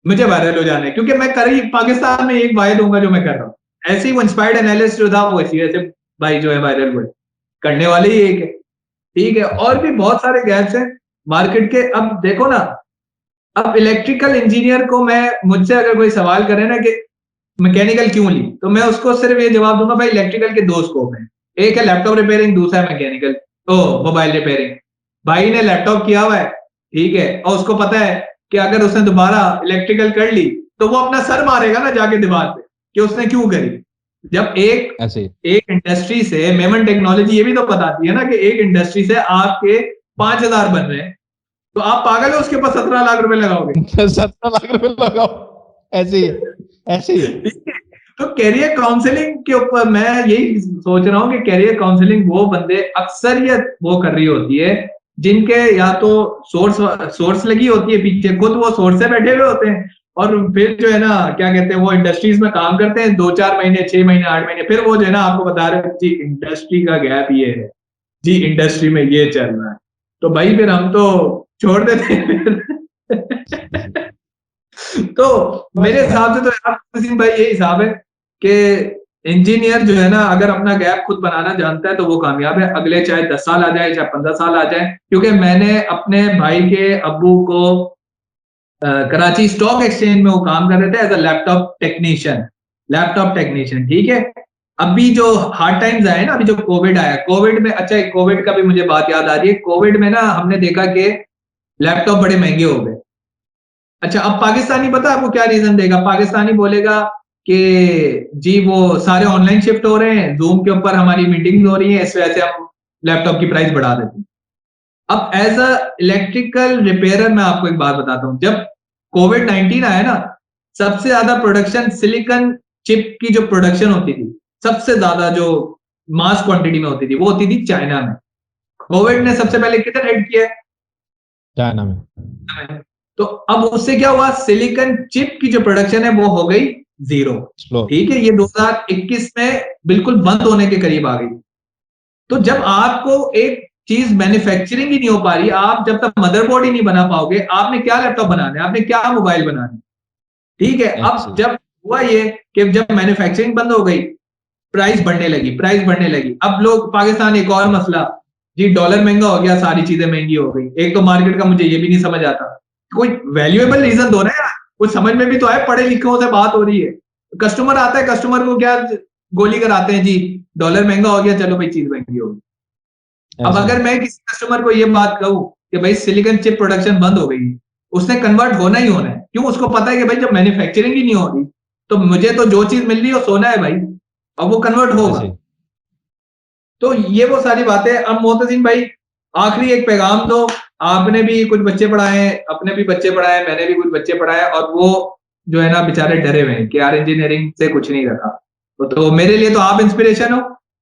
मुझे वायरल हो जाना है, क्योंकि मैं करीब पाकिस्तान में एक वायरल होऊंगा जो मैं कर रहा हूं। ऐसे ही वो इंस्पायर्ड एनालिस्ट जो था वो ऐसे भाई जो है वायरल हुए, करने वाले ही एक है, ठीक है। और भी बहुत सारे गैप्स हैं मार्केट के। अब देखो ना, अब इलेक्ट्रिकल इंजीनियर को मैं, मुझसे अगर कोई सवाल करे ना कि मैकेनिकल क्यों ली, तो मैं उसको सिर्फ ये जवाब दूंगा, भाई इलेक्ट्रिकल के दो स्कोप हैं, एक है लैपटॉप रिपेयरिंग, दूसरा है मैकेनिकल, तो मोबाइल रिपेयरिंग। भाई ने लैपटॉप किया हुआ है, ठीक है, और उसको पता है कि अगर उसने दोबारा इलेक्ट्रिकल कर ली तो वो अपना सर मारेगा ना जाके दीवार पे कि उसने क्यों करी। जब एक इंडस्ट्री से, मेमन टेक्नोलॉजी ये भी तो बताती है ना कि एक इंडस्ट्री से आपके 5,000 बन रहे हैं, तो आप पागल हो उसके पास 17 लाख रुपए लगाओगे। 17 लाख रुपए लगाओ, ऐसे ही है, ऐसे ही है। तो कैरियर काउंसलिंग के ऊपर मैं यही सोच रहा हूँ कि कैरियर काउंसलिंग वो बंदे अक्सर ये वो कर रही होती है जिनके या तो सोर्स लगी होती है पीछे, खुद वो सोर्स से बैठे हुए होते हैं, और फिर जो है ना क्या कहते हैं, वो इंडस्ट्रीज में काम करते हैं 2-4 महीने, 6 महीने, 8 महीने, फिर वो जो है ना आपको बता रहे हैं जी इंडस्ट्री का गैप ये है, जी इंडस्ट्री में ये चल रहा है। तो भाई फिर हम तो छोड़ देते हैं। तो मेरे हिसाब से तो यार भाई ये हिसाब है कि इंजीनियर जो है ना अगर अपना गैप खुद बनाना जानता है तो वो कामयाब है, अगले चाहे 10 साल आ जाए, चाहे 15 साल आ जाए। क्योंकि मैंने अपने भाई के अब्बू को कराची स्टॉक एक्सचेंज में वो काम कर रहे थे एज अ लैपटॉप टेक्नीशियन, ठीक है। अभी जो हार्ड टाइम्स आए ना, अभी जो कोविड आया, कोविड में, अच्छा कोविड का भी मुझे बात याद आ रही है, कोविड में ना हमने देखा कि लैपटॉप बड़े महंगे हो गए। अच्छा, अब पाकिस्तानी पता आपको क्या रीजन देगा, पाकिस्तानी बोलेगा कि जी वो सारे ऑनलाइन शिफ्ट हो रहे हैं, जूम के ऊपर हमारी मीटिंग हो रही है, इस वजह से हम लैपटॉप की प्राइस बढ़ा देते हैं। अब एज अ इलेक्ट्रिकल रिपेयरर मैं आपको एक बात बताता हूं, जब कोविड-19 आया ना, सबसे ज्यादा प्रोडक्शन सिलिकॉन चिप की जो प्रोडक्शन होती थी, सबसे ज्यादा जो मास क्वांटिटी में होती थी, वो होती थी चाइना में। कोविड ने सबसे पहले किधर हेड किया? चाइना में। तो अब उससे क्या हुआ, सिलिकॉन चिप की जो प्रोडक्शन है वो हो गई जीरो, ठीक है। ये 2021 में बिल्कुल बंद होने के करीब आ गई। तो जब आपको एक चीज मैन्युफैक्चरिंग ही नहीं हो पा रही, आप जब तक मदरबोर्ड ही नहीं बना पाओगे, आपने क्या लैपटॉप बनाना है, आपने क्या मोबाइल बनाना है, ठीक है। अब जब हुआ ये कि जब मैन्युफैक्चरिंग बंद हो गई, प्राइस बढ़ने लगी। अब लोग, पाकिस्तान एक और मसला, जी डॉलर महंगा हो गया, सारी चीजें महंगी हो गई। एक तो मार्केट का मुझे ये भी नहीं समझ आता, कोई वैल्यूएबल रीजन दो ना यार, कुछ समझ में भी तो आए, पढ़े लिखों से बात हो रही है। कस्टमर आता है, कस्टमर को क्या गोली कराते हैं, जी डॉलर महंगा हो गया, चलो भाई चीज महंगी होगी। अब अगर मैं किसी कस्टमर को ये बात कहूं कि भाई सिलिकॉन चिप प्रोडक्शन बंद हो गई, उसने कन्वर्ट होना ही होना है, क्यों? उसको पता है कि भाई जब मैन्युफैक्चरिंग ही नहीं हो रही तो मुझे तो जो चीज मिल रही है वो सोना है भाई, और वो कन्वर्ट होगा। तो ये वो सारी बातें। अब मोहतसिन भाई आखिरी एक पैगाम दो, आपने भी कुछ बच्चे पढ़ाए, अपने भी बच्चे पढ़ाए, मैंने भी कुछ बच्चे पढ़ाए, और वो जो है ना बेचारे डरे हुए हैं कि यार इंजीनियरिंग से कुछ नहीं रखा। तो मेरे लिए तो आप इंस्पिरेशन हो,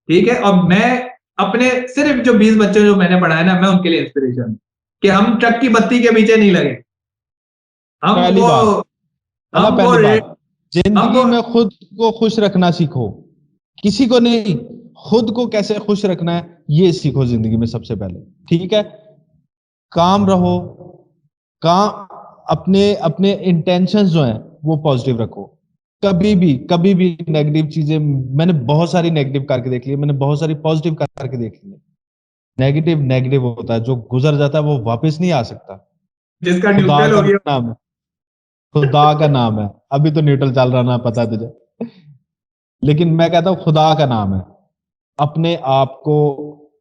ठीक है। और मैं अपने सिर्फ जो 20 बच्चे जो मैंने पढ़ाए ना, मैं उनके लिए इंस्पिरेशन हूं कि हम ट्रक की बत्ती के पीछे नहीं लगे। जिंदगी में खुद को खुश रखना सीखो, किसी को नहीं। खुद को कैसे खुश रखना है ये सीखो जिंदगी में सबसे पहले, ठीक है। काम रहो, काम अपने अपने इंटेंशंस जो हैं वो पॉजिटिव रखो। कभी भी नेगेटिव चीजें, मैंने बहुत सारी नेगेटिव करके देख ली, मैंने बहुत सारी पॉजिटिव करके देख ली। नेगेटिव नेगेटिव होता है, जो गुजर जाता है वो वापस नहीं आ सकता। जिसका खुदा न्यूट्रल का हो गया। नाम है, खुदा का नाम है। अभी तो न्यूट्रल चल रहा ना, पता है तुझे, लेकिन मैं कहता हूं खुदा का नाम है। अपने आप को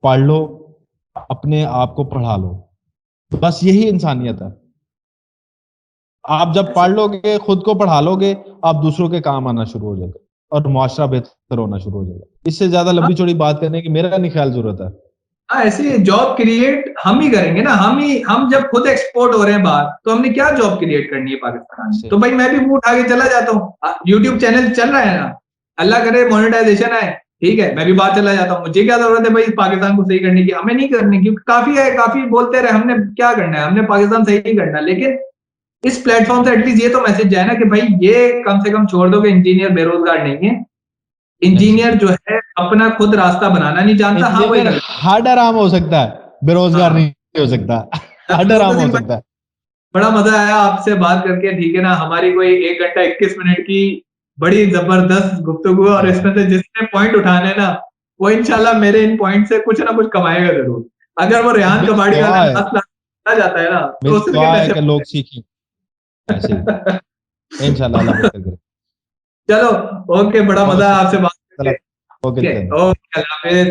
पढ़ लो, अपने आप को पढ़ा लो, तो बस यही इंसानियत है। आप जब पढ़ लोगे, खुद को पढ़ा लोगे, आप दूसरों के काम आना शुरू हो जाएगा और मुआशरा बेहतर होना शुरू हो जाएगा। इससे ज्यादा लंबी चौड़ी बात करने की मेरा नहीं ख्याल जरूरत है। हाँ, ऐसे जॉब क्रिएट हम ही करेंगे ना, हम जब खुद एक्सपोर्ट हो रहे हैं बाहर, तो हमने क्या जॉब क्रिएट करनी है पाकिस्तान में? तो भाई मैं भी मुंह उठा के चला जाता हूँ, यूट्यूब चैनल चल रहा है ना, अल्लाह करे मोनेटाइजेशन आए, ठीक है, मैं भी बाहर चला जाता हूँ। मुझे क्या जरूरत है भाई पाकिस्तान को सही करने की? हमें नहीं करनी, क्योंकि काफी है, काफी बोलते रहे, हमने क्या करना है, हमने पाकिस्तान सही नहीं करना। लेकिन इस प्लेटफॉर्म से एटलीस्ट ये तो मैसेज जाए ना कि भाई ये कम से कम छोड़ दो कि इंजीनियर बेरोजगार नहीं है। इंजीनियर जो है अपना खुद रास्ता बनाना नहीं जानता। हाँ, वही इंजीनियर हार्ड आराम हो सकता है, बेरोजगार हाँ, नहीं हो सकता। हार्ड आराम हो सकता है। बड़ा मजा आया आपसे बात करके, ठीक है ना। हमारी कोई 1 घंटा 21 मिनट की बड़ी जबरदस्त गुफ्तगू है, और इसमें से जिसने पॉइंट उठाने ना, वो इंशाल्लाह मेरे इन पॉइंट से कुछ ना कुछ कमाएगा जरूर। अगर वो रेहान मेरी कबाड़ी दुआ वाला है, आ जाता है ना, तो मेरी उसके दुआ है पैसे कि लोग सीखें ऐसे ही, इंशाल्लाह अल्लाह बेहतर करे। चलो, ओके, बड़ा मजा ओके आया आपसे बात चलो, करके। ओके ठीक है, चलो। ओके, अल्लाह हाफिज।